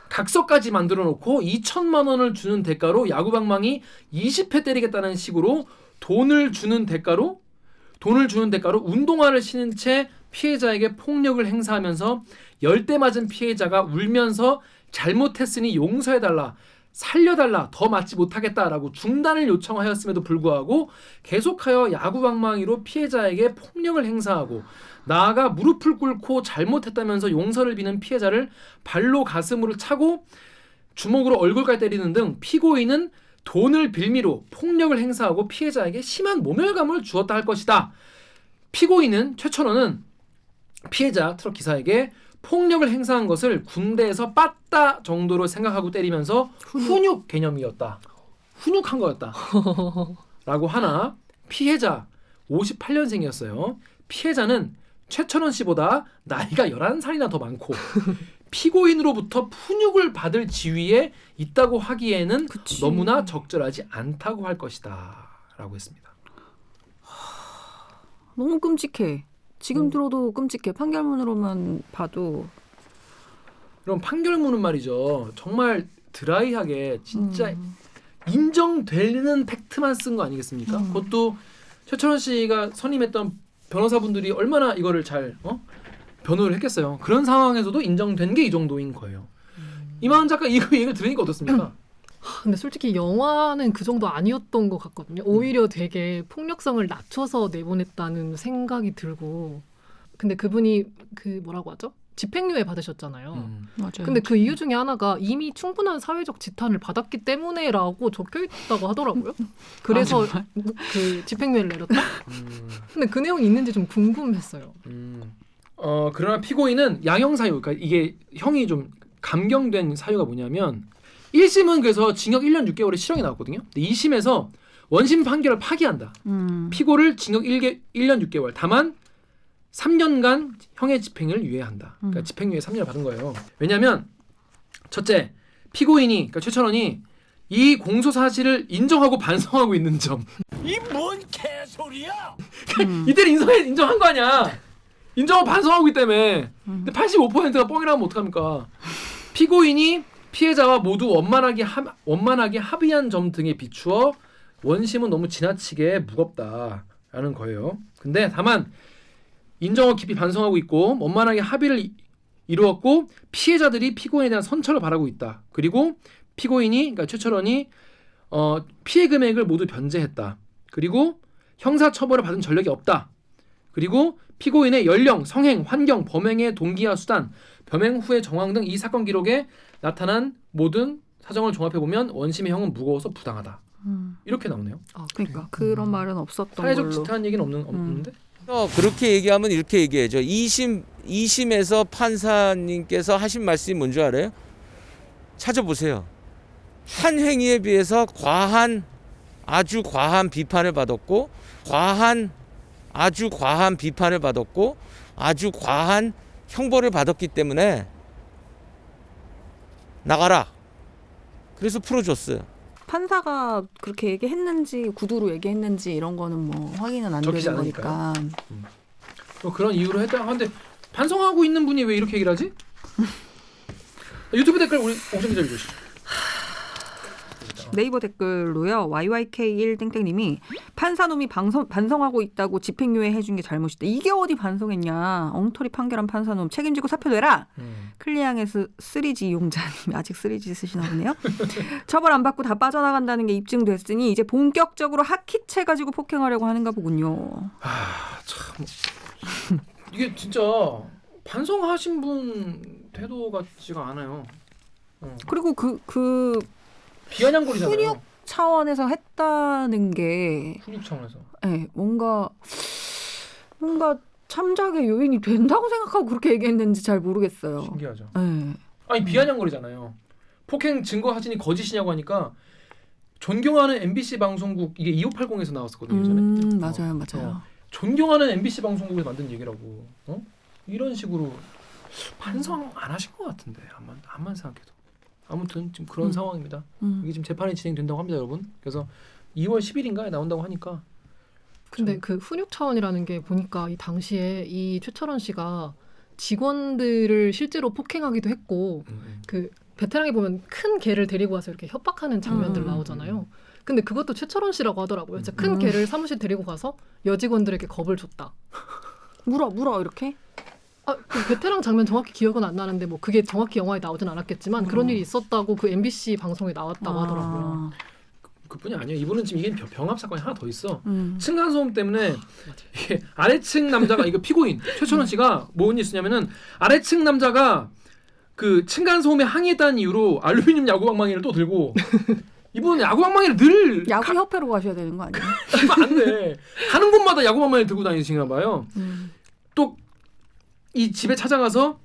각서까지 만들어 놓고 2천만 원을 주는 대가로 야구방망이 20회 때리겠다는 식으로 돈을 주는 대가로 운동화를 신은 채 피해자에게 폭력을 행사하면서 10대 맞은 피해자가 울면서 잘못했으니 용서해달라, 살려달라, 더 맞지 못하겠다라고 중단을 요청하였음에도 불구하고 계속하여 야구방망이로 피해자에게 폭력을 행사하고 나아가 무릎을 꿇고 잘못했다면서 용서를 비는 피해자를 발로 가슴으로 차고 주먹으로 얼굴까지 때리는 등 피고인은 돈을 빌미로 폭력을 행사하고 피해자에게 심한 모멸감을 주었다 할 것이다. 피고인은 최철원은 피해자 트럭 기사에게 폭력을 행사한 것을 군대에서 빠따 정도로 생각하고 때리면서 훈육 개념이었다. 훈육한 거였다. 라고 하나 피해자 58년생이었어요. 피해자는 최철원 씨보다 나이가 11살이나 더 많고 피고인으로부터 훈육을 받을 지위에 있다고 하기에는 그치. 너무나 적절하지 않다고 할 것이다. 라고 했습니다. 너무 끔찍해. 지금 들어도 끔찍해. 판결문으로만 봐도. 그럼 판결문은 말이죠. 정말 드라이하게 진짜 인정되는 팩트만 쓴 거 아니겠습니까? 그것도 최철원 씨가 선임했던 변호사분들이 얼마나 이거를 잘 변호를 했겠어요. 그런 상황에서도 인정된 게 이 정도인 거예요. 이만한 작가 이거 얘기를 들으니까 어떻습니까? 근데 솔직히 영화는 그 정도 아니었던 것 같거든요. 오히려 되게 폭력성을 낮춰서 내보냈다는 생각이 들고. 근데 그분이 그 뭐라고 하죠? 집행유예 받으셨잖아요. 맞아요. 근데 그 이유 중에 하나가 이미 충분한 사회적 지탄을 받았기 때문에라고 적혀 있다고 하더라고요. 그래서 그 집행유예를 내렸다? 근데 그 내용이 있는지 좀 궁금했어요. 그러나 피고인은 양형 사유, 그러니까 이게 형이 좀 감경된 사유가 뭐냐면 1심은 그래서 징역 1년 6개월의 실형이 나왔거든요. 근데 2심에서 원심 판결을 파기한다. 피고를 징역 1년 6개월, 다만 3년간 형의 집행을 유예한다. 그러니까 집행유예 3년을 받은 거예요. 왜냐하면 첫째, 피고인이 그러니까 최철원이 이 공소 사실을 인정하고 반성하고 있는 점. 이 뭔 개소리야? 이때는 인정한 거 아니야. 인정하고 반성하고 있기 때문에. 근데 85%가 뻥이라면 어떡합니까? 피고인이 피해자와 모두 원만하게 합의한 점 등에 비추어 원심은 너무 지나치게 무겁다라는 거예요. 근데 다만 인정하고 깊이 반성하고 있고 원만하게 합의를 이루었고 피해자들이 피고인에 대한 선처를 바라고 있다. 그리고 피고인이 그러니까 최철원이 피해 금액을 모두 변제했다. 그리고 형사 처벌을 받은 전력이 없다. 그리고 피고인의 연령, 성행, 환경, 범행의 동기와 수단, 범행 후의 정황 등 이 사건 기록에 나타난 모든 사정을 종합해 보면 원심의 형은 무거워서 부당하다. 이렇게 나오네요. 그러니까 그런 말은 없었던 사회적 걸로. 지탄 얘기는 없는데? 그렇게 얘기하면 이렇게 얘기해죠. 2심에서 판사님께서 하신 말씀이 뭔지 알아요? 찾아보세요. 한 행위에 비해서 아주 과한 비판을 받았고 아주 과한 형벌을 받았기 때문에 나가라. 그래서 풀어줬어요. 판사가 그렇게 얘기했는지 구두로 얘기했는지 이런 거는 뭐 확인은 안 적히지 되는 거니까. 그런 이유로 했다 하는데 반성하고 있는 분이 왜 이렇게 얘기를 하지? 유튜브 댓글 우리 옥정 기자 읽으시죠. 네이버 댓글로요. YYK1땡땡님이 판사놈이 반성하고 있다고 집행유예 해준 게 잘못이다. 이게 어디 반성했냐. 엉터리 판결한 판사놈 책임지고 사표내라. 클리앙에서 3G 이용자님이 아직 3G 쓰시나 보네요. 처벌 안 받고 다 빠져나간다는 게 입증됐으니 이제 본격적으로 하키채 가지고 폭행하려고 하는가 보군요. 참 이게 진짜 반성하신 분 태도 같지가 않아요. 그리고 그 비아냥거리잖아요. 훈육 차원에서 했다는 게 훈육 차원에서. 네, 뭔가 참작의 요인이 된다고 생각하고 그렇게 얘기했는지 잘 모르겠어요. 신기하죠. 네. 아니 비아냥거리잖아요. 폭행 증거 사진이 거짓이냐고 하니까 존경하는 MBC 방송국 이게 2580에서 나왔었거든요. 예전에. 맞아요. 존경하는 MBC 방송국에서 만든 얘기라고. 이런 식으로 반성 안 하신 것 같은데 암만 생각해도. 아무튼 지금 그런 상황입니다. 이게 지금 재판이 진행된다고 합니다, 여러분. 그래서 2월 10일인가에 나온다고 하니까. 근데 그 훈육 차원이라는 게 보니까 이 당시에 이 최철원 씨가 직원들을 실제로 폭행하기도 했고 그 베테랑에 보면 큰 개를 데리고 와서 이렇게 협박하는 장면들 나오잖아요. 근데 그것도 최철원 씨라고 하더라고요. 진짜 큰 개를 사무실 데리고 가서 여직원들에게 겁을 줬다. 물어 이렇게? 그 베테랑 장면 정확히 기억은 안 나는데 뭐 그게 정확히 영화에 나오진 않았겠지만 그런 일이 있었다고 그 MBC 방송에 나왔다고 하더라고요. 그뿐이 아니에요. 이분은 지금 이게 병합 사건이 하나 더 있어. 층간 소음 때문에 이게 아래층 남자가 이거 피고인 최철원 씨가 뭔 일 있었냐면은 아래층 남자가 그 층간 소음에 항의했다는 이유로 알루미늄 야구 방망이를 또 들고 이분은 야구 방망이를 늘 야구 협회로 가셔야 되는 거 아니에요? 안 돼. 가는 곳마다 야구 방망이를 들고 다니시나 봐요. 또 이 집에 찾아가서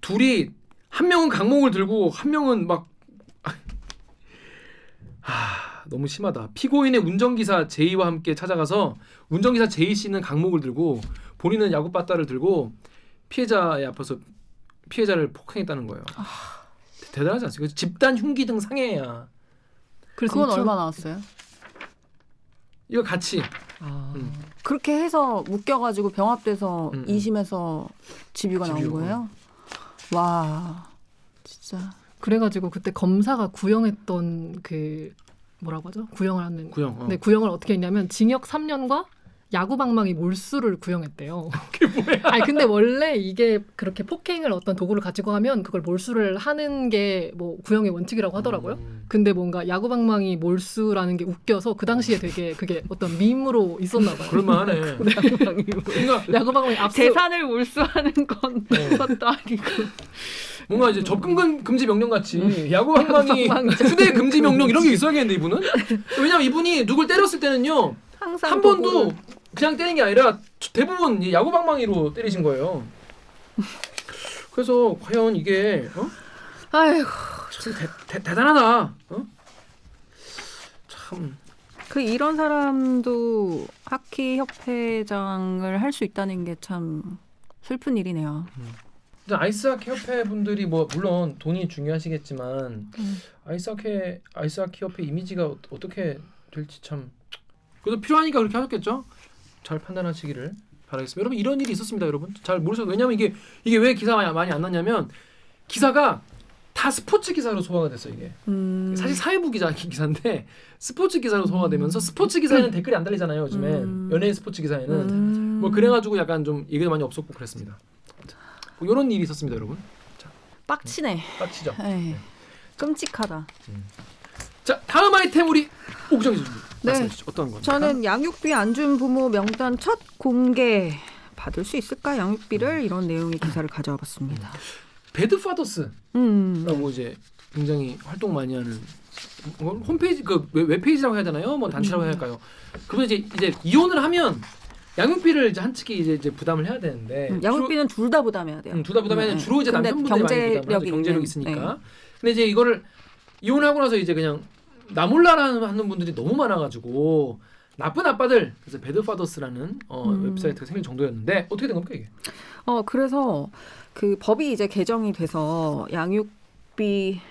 둘이 한 명은 강목을 들고 한 명은 막 너무 심하다. 피고인의 운전기사 제이와 함께 찾아가서 운전기사 제이 씨는 강목을 들고 본인은 야구 바따를 들고 피해자의 앞에서 피해자를 폭행했다는 거예요. 대단하지 않습니까? 집단 흉기 등 상해야. 그래서 그건 얼마 나왔어요? 이거 같이. 그렇게 해서 묶여가지고 병합돼서 2심에서 집유가 나온 거예요? 와, 진짜. 그래가지고 그때 검사가 구형했던 그 뭐라고 하죠? 구형을 하는. 구형. 근데 구형을 어떻게 했냐면 징역 3년과 야구 방망이 몰수를 구형했대요. 그게 뭐야? 아니 근데 원래 이게 그렇게 폭행을 어떤 도구를 가지고 하면 그걸 몰수를 하는 게 뭐 구형의 원칙이라고 하더라고요. 근데 뭔가 야구 방망이 몰수라는 게 웃겨서 그 당시에 되게 그게 어떤 밈으로 있었나 봐요. 그럴만하네. 그러니까 야구 방망이 앞서 재산을 몰수하는 건 그것도 아니고. 뭔가 이제 접근 금지 명령 같이 야구 방망이 휴대 금지 명령 이런 게 있어야겠는데 이분은. 왜냐면 이분이 누굴 때렸을 때는요 항상 한 번도 도구를. 그냥 때린 게 아니라 대부분 이 야구 방망이로 때리신 거예요. 그래서 과연 이게 아이고. 참 대단하다. 참. 그 이런 사람도 하키 협회장을 할 수 있다는 게 참 슬픈 일이네요. 아이스하키 협회 분들이 뭐 물론 돈이 중요하시겠지만 아이스하키 협회 이미지가 어떻게 될지 참 그래도 필요하니까 그렇게 하셨겠죠. 잘 판단하시기를 바라겠습니다. 여러분 이런 일이 있었습니다. 여러분 잘 모르셔도 왜냐면 이게 왜 기사가 많이 안 났냐면 기사가 다 스포츠 기사로 소화가 됐어 이게. 사실 사회부 기사인데 스포츠 기사로 소화가 되면서 스포츠 기사에는 댓글이 안 달리잖아요 요즘엔. 연예인 스포츠 기사에는 뭐 그래가지고 약간 좀 얘기도 많이 없었고 그랬습니다. 뭐 이런 일이 있었습니다 여러분. 자, 빡치네. 빡치죠. 에이, 끔찍하다. 자 다음 아이템 우리 옥정희 선생님 네. 말씀해 주시죠. 어떤 겁니까? 저는 양육비 안 준 부모 명단 첫 공개 받을 수 있을까 양육비를 이런 내용의 기사를 가져와 봤습니다. 배드파더스라고 이제 굉장히 활동 많이 하는 홈페이지 그 웹페이지라고 해야 되나요? 뭐 단체라고 해야 할까요? 그분 이제 이혼을 하면 양육비를 이제 한 측이 이제 부담을 해야 되는데 양육비는 둘 다 부담해야 돼요. 둘 다 부담해야 되는 주로 이제 근데 남편분들이 많이 부담하죠. 경제력이 있으니까. 근데 이제 이거를 이혼하고 나서 이제 그냥 나 몰라라 하는 분들이 너무 많아가지고 나쁜 아빠들 그래서 배드파더스라는 웹사이트가 생길 정도였는데 어떻게 된 겁니까 이게? 그래서 그 법이 이제 개정이 돼서 양육비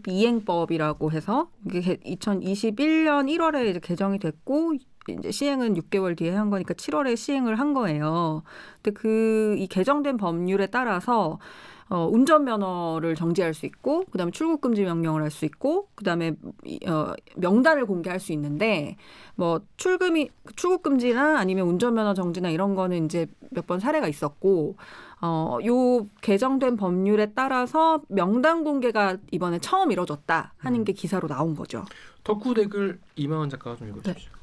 이행법이라고 해서 이게 2021년 1월에 이제 개정이 됐고 이제 시행은 6개월 뒤에 한 거니까 7월에 시행을 한 거예요. 근데 이 개정된 법률에 따라서 운전면허를 정지할 수 있고, 그다음에 출국금지 명령을 할 수 있고, 그다음에 명단을 공개할 수 있는데, 뭐 출국금지나 아니면 운전면허 정지나 이런 거는 이제 몇 번 사례가 있었고, 요 개정된 법률에 따라서 명단 공개가 이번에 처음 이뤄졌다 하는 게 기사로 나온 거죠. 덕후 댓글 이만원 작가가 좀 읽어주십시오.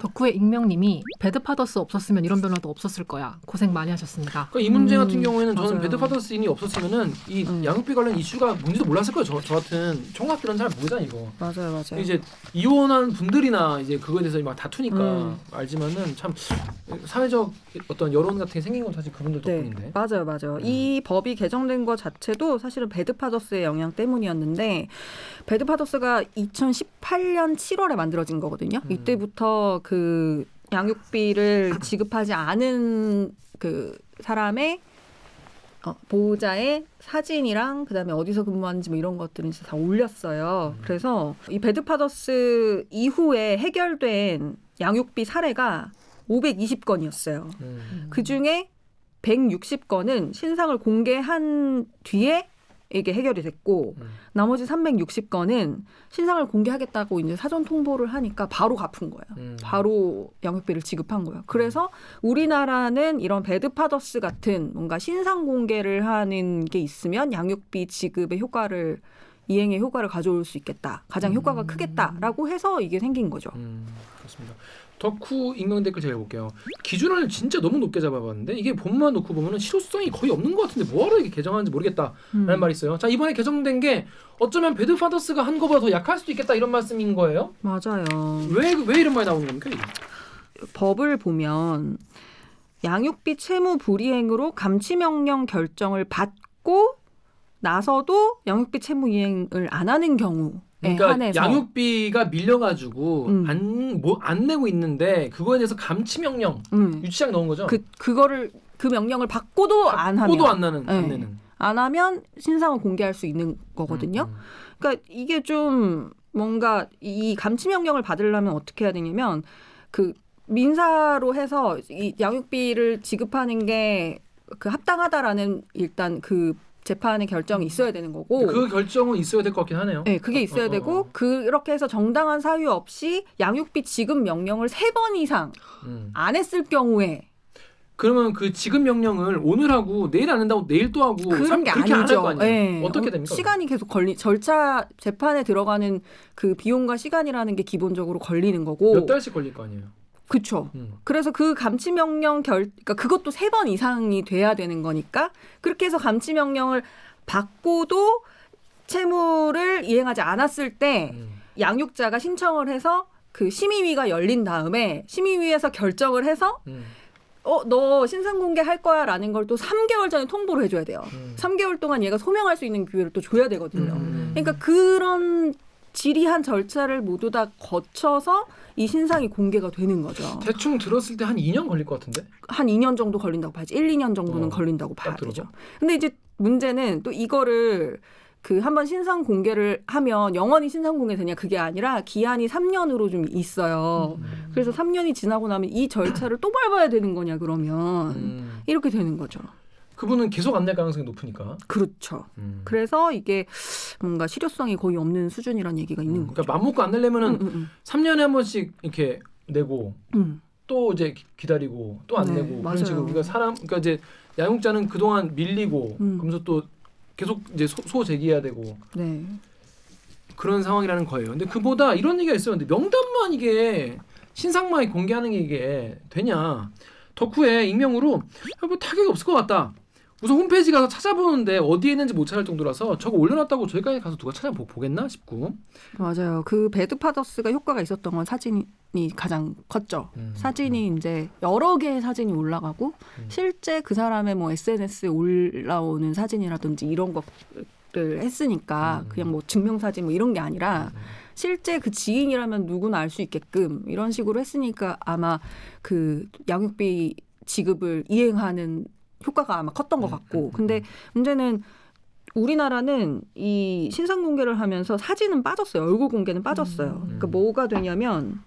덕후의 익명님이 배드파더스 없었으면 이런 변화도 없었을 거야. 고생 많이 하셨습니다. 그러니까 이 문제 같은 경우에는 저는 맞아요. 배드파더스인이 없었으면은 이 양육비 관련 이슈가 뭔지도 몰랐을 거예요. 저 같은 총각들은 잘 모르잖아요 이거. 맞아요. 이제 이혼한 분들이나 이제 그거에 대해서 막 다투니까 알지만은 참 사회적 어떤 여론 같은 게 생긴 건 사실 그분들 덕분인데. 네, 맞아요. 이 법이 개정된 것 자체도 사실은 배드파더스의 영향 때문이었는데 배드파더스가 2018년 7월에 만들어진 거거든요. 이때부터 그 양육비를 지급하지 않은 그 사람의 보호자의 사진이랑 그다음에 어디서 근무하는지 뭐 이런 것들은 진짜 다 올렸어요. 그래서 이 배드파더스 이후에 해결된 양육비 사례가 520건이었어요. 그중에 160건은 신상을 공개한 뒤에 이게 해결이 됐고 나머지 360건은 신상을 공개하겠다고 이제 사전 통보를 하니까 바로 갚은 거예요. 바로 양육비를 지급한 거예요. 그래서 우리나라는 이런 배드파더스 같은 뭔가 신상 공개를 하는 게 있으면 양육비 지급의 효과를 이행의 효과를 가져올 수 있겠다. 가장 효과가 크겠다라고 해서 이게 생긴 거죠. 그렇습니다. 덕후 익명 댓글 제가 볼게요. 기준을 진짜 너무 높게 잡아봤는데 이게 본만 놓고 보면은 실효성이 거의 없는 것 같은데 뭐하러 이게 개정하는지 모르겠다라는 말이 있어요. 자 이번에 개정된 게 어쩌면 배드파더스가 한 거보다 더 약할 수도 있겠다 이런 말씀인 거예요. 맞아요. 왜 이런 말이 나오는 겁니까? 이게? 법을 보면 양육비 채무 불이행으로 감치명령 결정을 받고 나서도 양육비 채무 이행을 안 하는 경우에 그러니까 한해서 양육비가 밀려가지고 안 내고 있는데 그거에 대해서 감치명령 유치장 넣은 거죠. 그 명령을 받고도 안 하면 안 내는. 안 하면 신상을 공개할 수 있는 거거든요. 그러니까 이게 좀 뭔가 이 감치명령을 받으려면 어떻게 해야 되냐면 그 민사로 해서 이 양육비를 지급하는 게 그 합당하다라는 일단 그 재판의 결정이 있어야 되는 거고. 그 결정은 있어야 될 것 같긴 하네요. 네, 그게 있어야 되고 그렇게 해서 정당한 사유 없이 양육비 지급 명령을 3번 이상 안 했을 경우에 그러면 그 지급 명령을 오늘 하고 내일 안 한다고 내일 또 하고 그런 게 그렇게 안 할 아니죠. 거 아니에요. 네. 어떻게 됩니까? 시간이 계속 절차 재판에 들어가는 그 비용과 시간이라는 게 기본적으로 걸리는 거고. 몇 달씩 걸릴 거 아니에요. 그렇죠. 그래서 그 감치 명령 그러니까 그것도 3번 이상이 돼야 되는 거니까 그렇게 해서 감치 명령을 받고도 채무를 이행하지 않았을 때 양육자가 신청을 해서 그 심의위가 열린 다음에 심의위에서 결정을 해서 너 신상 공개할 거야 라는 걸 또 3개월 전에 통보를 해줘야 돼요. 3개월 동안 얘가 소명할 수 있는 기회를 또 줘야 되거든요. 그러니까 그런 지리한 절차를 모두 다 거쳐서 이 신상이 공개가 되는 거죠. 대충 들었을 때 한 2년 걸릴 것 같은데? 한 2년 정도 걸린다고 봐야지. 1, 2년 정도는 걸린다고 봐야 되죠. 근데 이제 문제는 또 이거를 그 한번 신상 공개를 하면 영원히 신상 공개되냐 그게 아니라 기한이 3년으로 좀 있어요. 그래서 3년이 지나고 나면 이 절차를 또 밟아야 되는 거냐 그러면 이렇게 되는 거죠. 그분은 계속 안 낼 가능성이 높으니까. 그렇죠. 그래서 이게 뭔가 실효성이 거의 없는 수준이라는 얘기가 있는 거죠. 그러니까 맘먹고 안 내려면은 3년에 한 번씩 이렇게 내고 또 이제 기다리고 또 안 네, 내고 맞아요. 그런 식으로 그러니까 이제 양육자는 그동안 밀리고 그러면서 또 계속 이제 소 제기해야 되고 네. 그런 상황이라는 거예요. 근데 그보다 이런 얘기가 있어요. 근데 명단만 이게 신상만 공개하는 게 이게 되냐? 덕후에 익명으로 뭐 타격이 없을 것 같다. 우선 홈페이지 가서 찾아보는데 어디에 있는지 못 찾을 정도라서 저거 올려놨다고 저기까지 가서 누가 찾아보겠나 싶고. 맞아요. 그 배드파더스가 효과가 있었던 건 사진이 가장 컸죠. 사진이 이제 여러 개의 사진이 올라가고 실제 그 사람의 뭐 SNS에 올라오는 사진이라든지 이런 것들을 했으니까 그냥 뭐 증명사진 뭐 이런 게 아니라 실제 그 지인이라면 누구나 알 수 있게끔 이런 식으로 했으니까 아마 그 양육비 지급을 이행하는 효과가 아마 컸던 것 같고. 근데 문제는 우리나라는 이 신상 공개를 하면서 사진은 빠졌어요. 얼굴 공개는 빠졌어요. 그러니까 뭐가 되냐면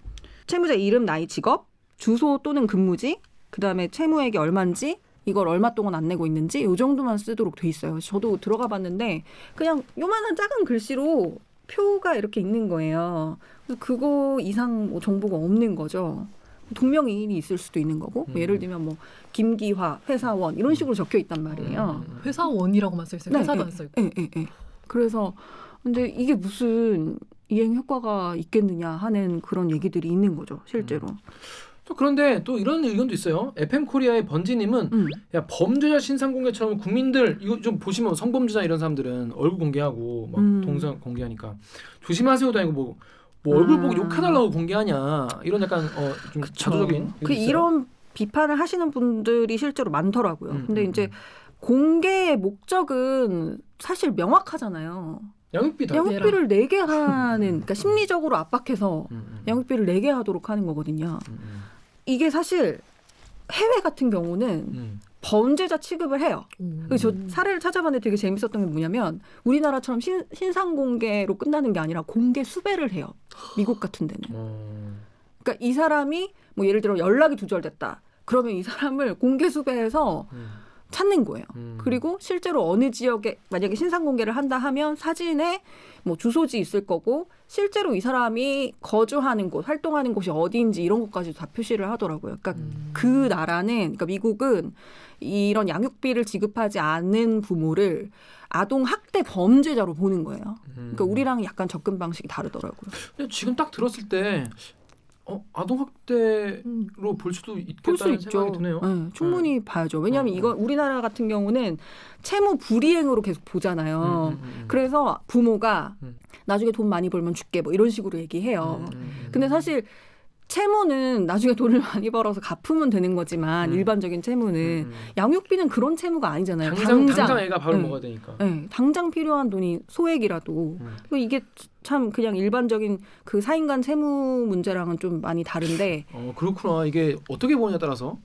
채무자 이름, 나이, 직업, 주소 또는 근무지, 그다음에 채무액이 얼마인지, 이걸 얼마 동안 안 내고 있는지 이 정도만 쓰도록 돼 있어요. 저도 들어가 봤는데 그냥 요만한 작은 글씨로 표가 이렇게 있는 거예요. 그래서 그거 이상 뭐 정보가 없는 거죠. 동명이인이 있을 수도 있는 거고 뭐 예를 들면 뭐 김기화 회사원 이런 식으로 적혀 있단 말이에요. 회사원이라고만 써 있어요. 네, 회사도 네, 안 써 있고. 네. 그래서 근데 이게 무슨 이행 효과가 있겠느냐 하는 그런 얘기들이 있는 거죠, 실제로. 또 그런데 또 이런 의견도 있어요. FM 코리아의 번지님은 야 범죄자 신상 공개처럼 국민들 이거 좀 보시면 성범죄자 이런 사람들은 얼굴 공개하고 막 동선 공개하니까 조심하세요도 아니고 뭐 얼굴 보고 욕해달라고 공개하냐 이런 약간 좀 자조적인 그 이런 비판을 하시는 분들이 실제로 많더라고요. 근데 이제 공개의 목적은 사실 명확하잖아요. 양육비를 내게 하는, 그러니까 심리적으로 압박해서 양육비를 내게 하도록 하는 거거든요. 이게 사실 해외 같은 경우는 범죄자 취급을 해요. 그래서 저 사례를 찾아봤는데 되게 재밌었던 게 뭐냐면 우리나라처럼 신상 공개로 끝나는 게 아니라 공개 수배를 해요. 미국 같은 데는. 그러니까 이 사람이 뭐 예를 들어 연락이 두절됐다. 그러면 이 사람을 공개 수배해서 찾는 거예요. 그리고 실제로 어느 지역에 만약에 신상 공개를 한다 하면 사진에 뭐 주소지 있을 거고 실제로 이 사람이 거주하는 곳, 활동하는 곳이 어디인지 이런 것까지 다 표시를 하더라고요. 그러니까 그 나라는, 그러니까 미국은 이런 양육비를 지급하지 않는 부모를 아동 학대 범죄자로 보는 거예요. 그러니까 우리랑 약간 접근 방식이 다르더라고요. 근데 지금 딱 들었을 때 아동 학대로 볼 수도 있겠다는 생각이 드네요. 네, 충분히 봐야죠. 왜냐하면 이거 우리나라 같은 경우는 채무 불이행으로 계속 보잖아요. 그래서 부모가 나중에 돈 많이 벌면 줄게 뭐 이런 식으로 얘기해요. 근데 사실 채무는 나중에 돈을 많이 벌어서 갚으면 되는 거지만 일반적인 채무는 양육비는 그런 채무가 아니잖아요. 당장 애가 밥을 먹어야 되니까. 네, 당장 필요한 돈이 소액이라도. 이게 참 그냥 일반적인 그 사인간 채무 문제랑은 좀 많이 다른데. 그렇구나. 이게 어떻게 보느냐에 따라서.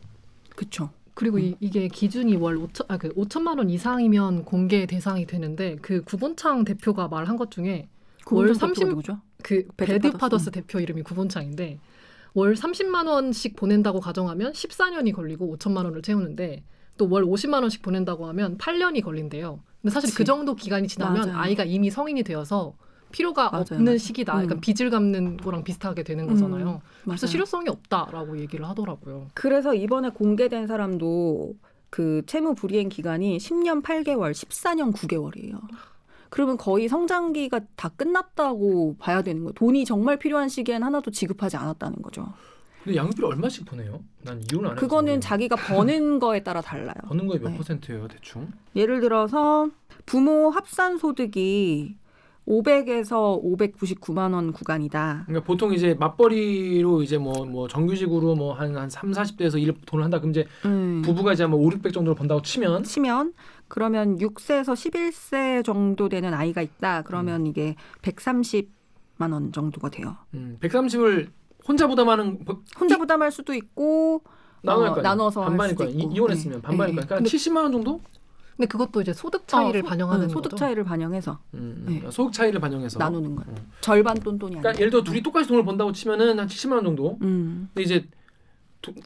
그렇죠. 그리고 이게 기준이 월 5천만 원 이상이면 공개 대상이 되는데 그 구본창 대표가 말한 것 중에 월 30 누구죠? 그 배드파더스 대표 이름이 구본창인데 월 30만 원씩 보낸다고 가정하면 14년이 걸리고 5천만 원을 채우는데 또 월 50만 원씩 보낸다고 하면 8년이 걸린대요. 근데 사실 그치. 그 정도 기간이 지나면 맞아요. 아이가 이미 성인이 되어서 필요가 맞아요, 없는 맞아요. 시기다. 그러니까 빚을 갚는 거랑 비슷하게 되는 거잖아요. 그래서 맞아요. 실효성이 없다라고 얘기를 하더라고요. 그래서 이번에 공개된 사람도 그 채무 불이행 기간이 10년 8개월, 14년 9개월이에요. 그러면 거의 성장기가 다 끝났다고 봐야 되는 거예요. 돈이 정말 필요한 시기엔 하나도 지급하지 않았다는 거죠. 근데 양육비를 얼마씩 보내요? 난 이유는 안 해서 그거는 모르겠네. 자기가 버는 거에 따라 달라요. 버는 거에 몇 네. %예요, 대충? 예를 들어서 부모 합산 소득이 500에서 599만 원 구간이다. 그러니까 보통 이제 맞벌이로 이제 뭐 정규직으로 뭐 한 3, 40대에서 일 돈을 한다. 그럼 이제 부부가 이제 뭐 5, 600 정도로 번다고 치면 그러면 6세에서 11세 정도 되는 아이가 있다. 그러면 이게 130만 원 정도가 돼요. 130을 혼자 부담하는 혼자 부담할 수도 있고 나눠서 할 반반일 수도 거야. 있고. 이혼했으면 네. 반반일 거야. 그러니까 70만 원 정도? 근데 그것도 이제 소득 차이를 반영하는 소득 거죠. 차이를 반영해서 네. 소득 차이를 반영해서 나누는 거예요. 절반 돈이 아니라. 그러니까 예를 들어 둘이 똑같이 돈을 번다고 치면은 한 70만 원 정도. 근데 이제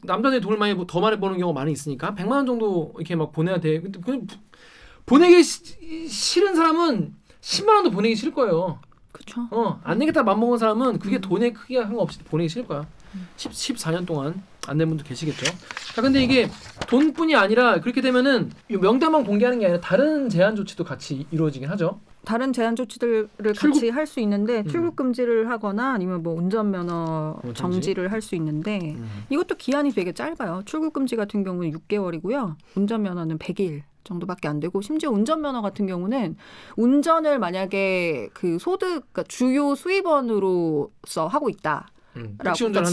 남자들이 돈을 더 많이 버는 경우가 많이 있으니까 100만 원 정도 이렇게 막 보내야 돼. 근데 보내기 싫은 사람은 10만 원도 보내기 싫을 거예요. 그렇죠. 안 내겠다 맘먹은 사람은 그게 돈의 크기가 상관없이 보내기 싫을 거야. 14년 동안 안 낸 분도 계시겠죠. 자, 근데 이게 돈뿐이 아니라 그렇게 되면은 명단만 공개하는 게 아니라 다른 제한 조치도 같이 이루어지긴 하죠. 다른 제한 조치들을 같이 할 수 있는데 출국 금지를 하거나 아니면 뭐 운전면허 정지를 할 수 있는데 이것도 기한이 되게 짧아요. 출국 금지 같은 경우는 6개월이고요. 운전면허는 100일 정도밖에 안 되고 심지어 운전면허 같은 경우는 운전을 만약에 그 소득 그러니까 주요 수입원으로서 하고 있다. 택시 운전을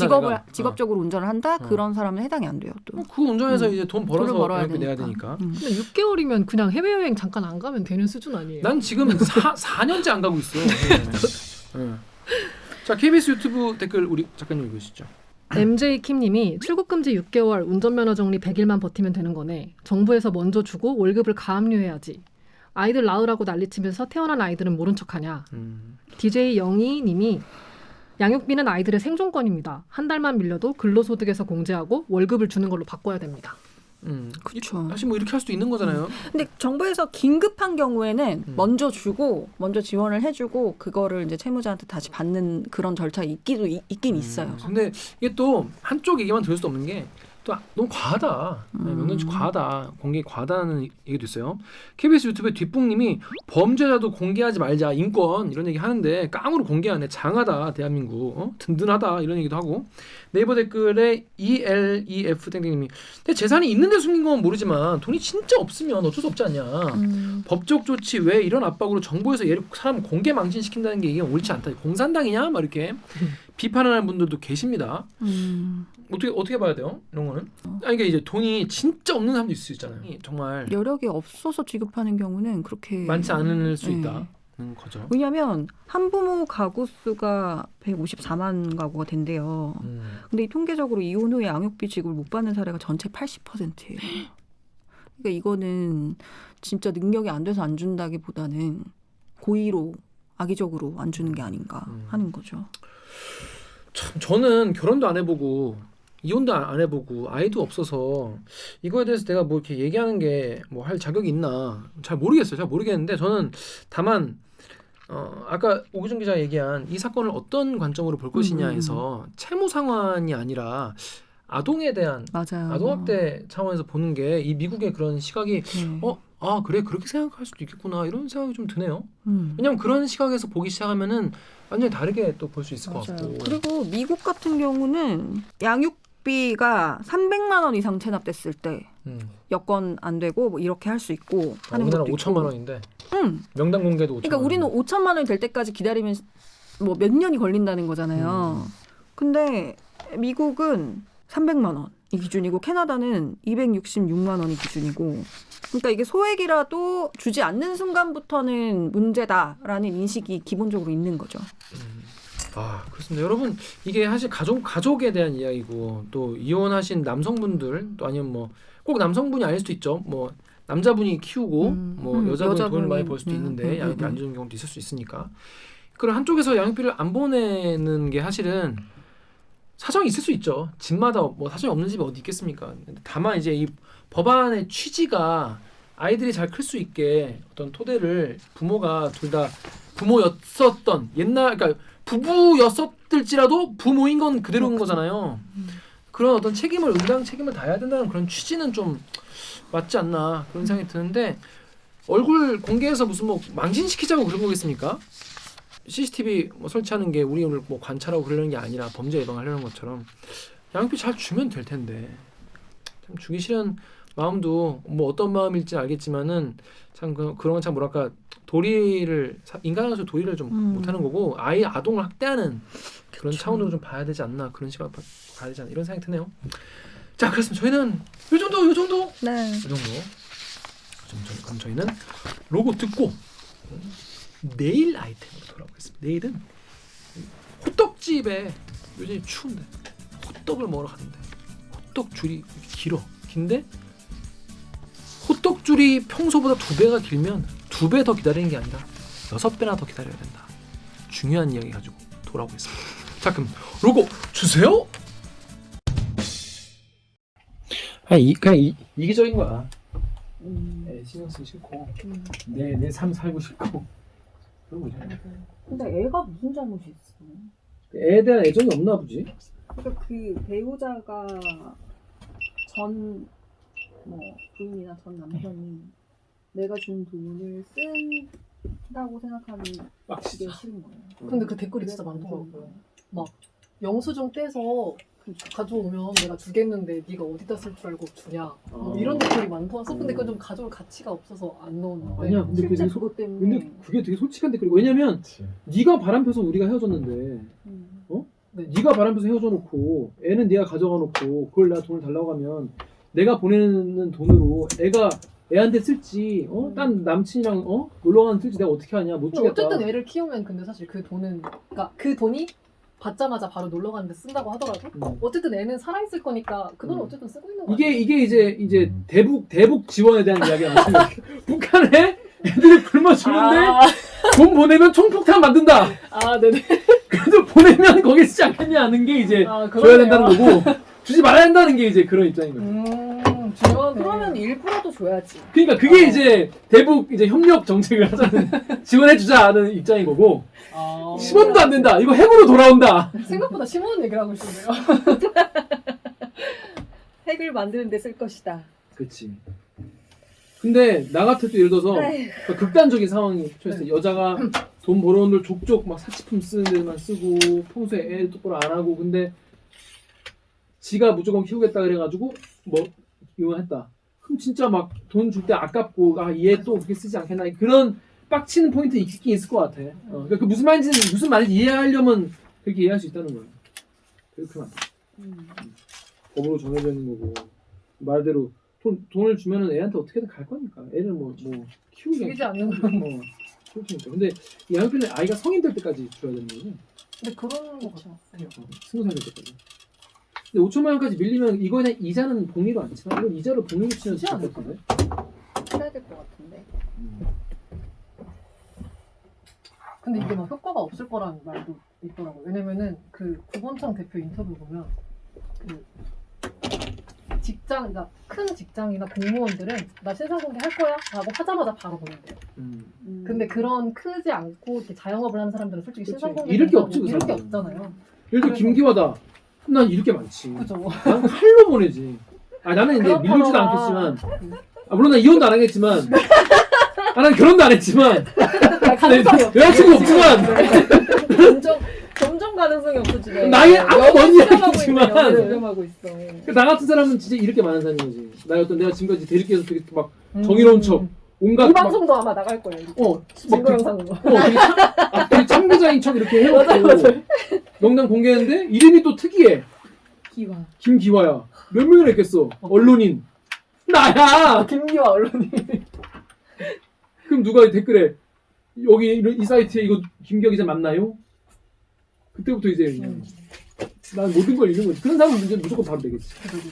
직업적으로 운전을 한다. 그런 사람은 해당이 안 돼요. 또. 그 운전해서 이제 돈 벌어서 벌어야 내야 되니까. 근데 6개월이면 그냥 해외여행 잠깐 안 가면 되는 수준 아니에요? 난 지금 4년째 안 가고 있어. 네. 자, KBS 유튜브 댓글 우리 작가님 읽으시죠. MJ 킴님이 출국 금지 6개월, 운전면허 정리 100일만 버티면 되는 거네. 정부에서 먼저 주고 월급을 가압류해야지. 아이들 낳으라고 난리치면서 태어난 아이들은 모른 척하냐. DJ 영희님이 양육비는 아이들의 생존권입니다. 한 달만 밀려도 근로소득에서 공제하고 월급을 주는 걸로 바꿔야 됩니다. 그렇죠. 사실 뭐 이렇게 할 수도 있는 거잖아요. 근데 정부에서 긴급한 경우에는 먼저 주고 먼저 지원을 해주고 그거를 이제 채무자한테 다시 받는 그런 절차가 있긴 있어요. 근데 이게 또 한쪽 얘기만 들을 수 없는 게 또 너무 과하다. 명단치 과하다. 공개 과하다는 얘기도 있어요. KBS 유튜브에 뒷북님이 범죄자도 공개하지 말자 인권 이런 얘기 하는데 깡으로 공개하네. 장하다 대한민국. 든든하다 이런 얘기도 하고 네이버 댓글에 ELEF 땡땡님이 근데 재산이 있는데 숨긴 건 모르지만 돈이 진짜 없으면 어쩔 수 없지 않냐. 법적 조치 왜 이런 압박으로 정부에서 얘를 사람 공개 망신시킨다는 게 이게 옳지 않다. 공산당이냐 막 이렇게 비판하는 분들도 계십니다. 어떻게 봐야 돼요? 이런 거는? 아니 이게 이제 돈이 진짜 없는 사람도 있을 수 있잖아요. 정말 여력이 없어서 지급하는 경우는 그렇게 많지 않을 수 네. 있다는 거죠. 왜냐하면 한부모 가구 수가 154만 가구가 된대요. 근데 이 통계적으로 이혼 후에 양육비 지급을 못 받는 사례가 전체 80%예요. 그러니까 이거는 진짜 능력이 안 돼서 안 준다기보다는 고의로 악의적으로 안 주는 게 아닌가 하는 거죠. 참 저는 결혼도 안 해보고 이혼도 안 해보고 아이도 없어서 이거에 대해서 내가 뭐 이렇게 얘기하는 게 뭐 할 자격이 있나 잘 모르겠어요. 잘 모르겠는데 저는 다만 아까 오기준 기자 얘기한 이 사건을 어떤 관점으로 볼 것이냐에서 채무 상환이 아니라 아동에 대한 맞아요. 아동학대 차원에서 보는 게 이 미국의 그런 시각이 네. 그래 그렇게 생각할 수도 있겠구나 이런 생각이 좀 드네요. 왜냐하면 그런 시각에서 보기 시작하면은 완전히 다르게 또 볼 수 있을 것 같고. 그리고 미국 같은 경우는 양육비가 300만 원 이상 체납됐을 때 여건 안 되고 뭐 이렇게 할 수 있고 하는 우리나라 것도 5천만 있고. 원인데 명단 공개도 5천만 그러니까 우리는 5천만 원이 될 때까지 기다리면 뭐 몇 년이 걸린다는 거잖아요. 근데 미국은 300만 원이 기준이고 캐나다는 266만 원이 기준이고 그러니까 이게 소액이라도 주지 않는 순간부터는 문제다라는 인식이 기본적으로 있는 거죠. 그렇습니다. 여러분 이게 사실 가족에 대한 이야기고 또 이혼하신 남성분들 또 아니면 뭐 꼭 남성분이 아닐 수도 있죠. 뭐 남자분이 키우고 뭐 여자분이 돈을 많이 벌 수도 있는데 양육비 안 주는 경우도 있을 수 있으니까 그럼 한쪽에서 양육비를 안 보내는 게 사실은 사정이 있을 수 있죠. 집마다 뭐 사정이 없는 집이 어디 있겠습니까? 다만 이제 이 법안의 취지가 아이들이 잘 클 수 있게 어떤 토대를 부모가 둘 다 부모였었던 옛날 그러니까 부부였었을지라도 부모인 건 그대로인 거잖아요. 그런 어떤 책임을 응당 책임을 다해야 된다는 그런 취지는 좀 맞지 않나 그런 생각이 드는데 얼굴 공개해서 무슨 뭐 망신시키자고 그런 거겠습니까? CCTV 뭐 설치하는 게 우리를 뭐 관찰하고 그러는 게 아니라 범죄 예방하려는 것처럼 양육비 잘 주면 될 텐데 참 주기 싫은 마음도 뭐 어떤 마음일지 알겠지만은 참 그런 건 참 뭐랄까 도리를 인간으로서 도리를 좀 못하는 거고 아동을 학대하는 그런 차원으로 좀 봐야 되지 않나 그런 시각 봐야 되지 않나 이런 생각이 드네요. 자 그렇습니다. 저희는 요 정도 네. 이 정도. 그럼 저희는 로고 듣고 네일 아이템으로 돌아오겠습니다. 내일은 호떡집에 요즘 추운데 호떡을 먹으러 갔는데 호떡 줄이 긴데 호떡 줄이 평소보다 2배가 길면 2배 더 기다리는 게 아니라 6배나 더 기다려야 된다. 중요한 이야기 가지고 돌아오겠습니다. 자 그럼 로고 주세요. 그냥 이기적인 거야. 신경 쓰기 싫고 내 삶 살고 싶고 그런 거죠. 근데 애가 무슨 잘못이 있어? 애에 대한 애정이 없나 보지. 그러니까 그 배우자가 전 뭐 부인이나 전 남편이 내가 준 돈을 쓴다고 생각하는 그게 싫은 거예요. 근데 그 댓글이 진짜 많더라고요. 막 영수증 떼서 가져오면 내가 주겠는데 네가 어디다 쓸 줄 알고 주냐 뭐 이런 댓글이 많더라서 근데 그건 좀 가져올 가치가 없어서 안 넣었는데 아니야. 근데 실제 그게 그것 때문에 근데 그게 되게 솔직한 댓글이고 왜냐면 네가 바람 펴서 우리가 헤어졌는데 네. 네가 바람 펴서 헤어져 놓고 애는 네가 가져가 놓고 그걸 내가 돈을 달라고 하면 내가 보내는 돈으로 애가 애한테 쓸지 딴 남친이랑 놀러 가는 쓸지 내가 어떻게 하냐 못 주겠다. 어쨌든 애를 키우면 근데 사실 그 돈은 그러니까 그 돈이 받자마자 바로 놀러 가는데 쓴다고 하더라도 어쨌든 애는 살아 있을 거니까 그 돈은 어쨌든 쓰고 있는 거야. 이게 이제 대북 지원에 대한 이야기가 많습니다. 북한에 애들이 굶어 죽는데 돈 보내면 총폭탄 만든다. 네네. 그래도 보내면 거기 쓰지 않겠냐 하는 게 이제 줘야 된다는 거고 주지 말아야 한다는 게 이제 그런 입장인 거죠. 중요하네. 그러면 일부라도 줘야지. 그러니까 그게 이제 대북 이제 협력 정책을 하자는 지원해 주자는 입장인 거고 10원도 안 된다. 이거 핵으로 돌아온다. 생각보다 심오한 얘기를 하고 있었네요. 핵을 만드는 데 쓸 것이다. 그렇지. 근데 나 같아도 예를 들어서 그러니까 극단적인 상황이 처했을 때 여자가 돈 벌어온 걸 족족 막 사치품 쓰는 데만 쓰고 평소에 애 똑바로 안 하고 근데 지가 무조건 키우겠다 그래가지고 뭐 이혼했다. 그럼 진짜 막 돈 줄 때 아깝고 얘 또 그렇게 쓰지 않겠나 그런 빡치는 포인트 있긴 있을 것 같아. 그러니까 그 무슨 말인지 이해하려면 그렇게 이해할 수 있다는 거야. 그렇게 안 돼. 법으로 정해져 있는 거고 말대로 돈을 주면은 애한테 어떻게든 갈 거니까 애를 뭐 키우지 않는 건 그렇죠. 근데 이 양육비는 아이가 성인 될 때까지 줘야 되는 거죠. 근데 그런 거 같아요. 20살 될 때까지. 근데 5천만 원까지 밀리면 이거에 대한 이자는 복리로 안 치나? 이건 이자로 복리로 치는 치지 않을까? 같은데. 해야 될 것 같은데. 근데 이게 막 효과가 없을 거라는 말도 있더라고요. 왜냐면은 그 구본창 대표 인터뷰 보면 그 그러니까 큰 직장이나 공무원들은 나 신상공개 할 거야 라고 하자마자 바로 보낸대요. 근데 그런 크지 않고 이렇게 자영업을 하는 사람들은 솔직히 신상공개 잃을 게 없지, 그 잃을 게 사람들은. 없잖아요. 예를 들어 김기화다. 그럼 난 잃을 게 많지. 그죠. 난 칼로 보내지. 나는 이제 밀려주도 않겠지만 물론 난 이혼도 안 하겠지만 난 결혼도 안 했지만 여자친구 없지만 점점 가능성이 없어지네. 나이 아무 먼 이야기지만 위험하고 있어. 나 같은 사람은 진짜 이렇게 많은 사람인 거지. 내가 지금까지 대리께서 되게 막 정의로운 척 온갖 이 방송도 아마 나갈 거예요. 증거 영상으로. 되게 참고자인 척 이렇게 해놓고 명단 공개했는데 이름이 또 특이해. 김기화야. 몇 명이나 있겠어. 언론인. 나야. 김기화 언론인. 그럼 누가 댓글에 여기 이 사이트에 이거 김기화 기자 맞나요? 그때부터 이제 난 모든 걸 읽는 거지. 그런 사람은 이제 무조건 바로 되겠지. 그죠.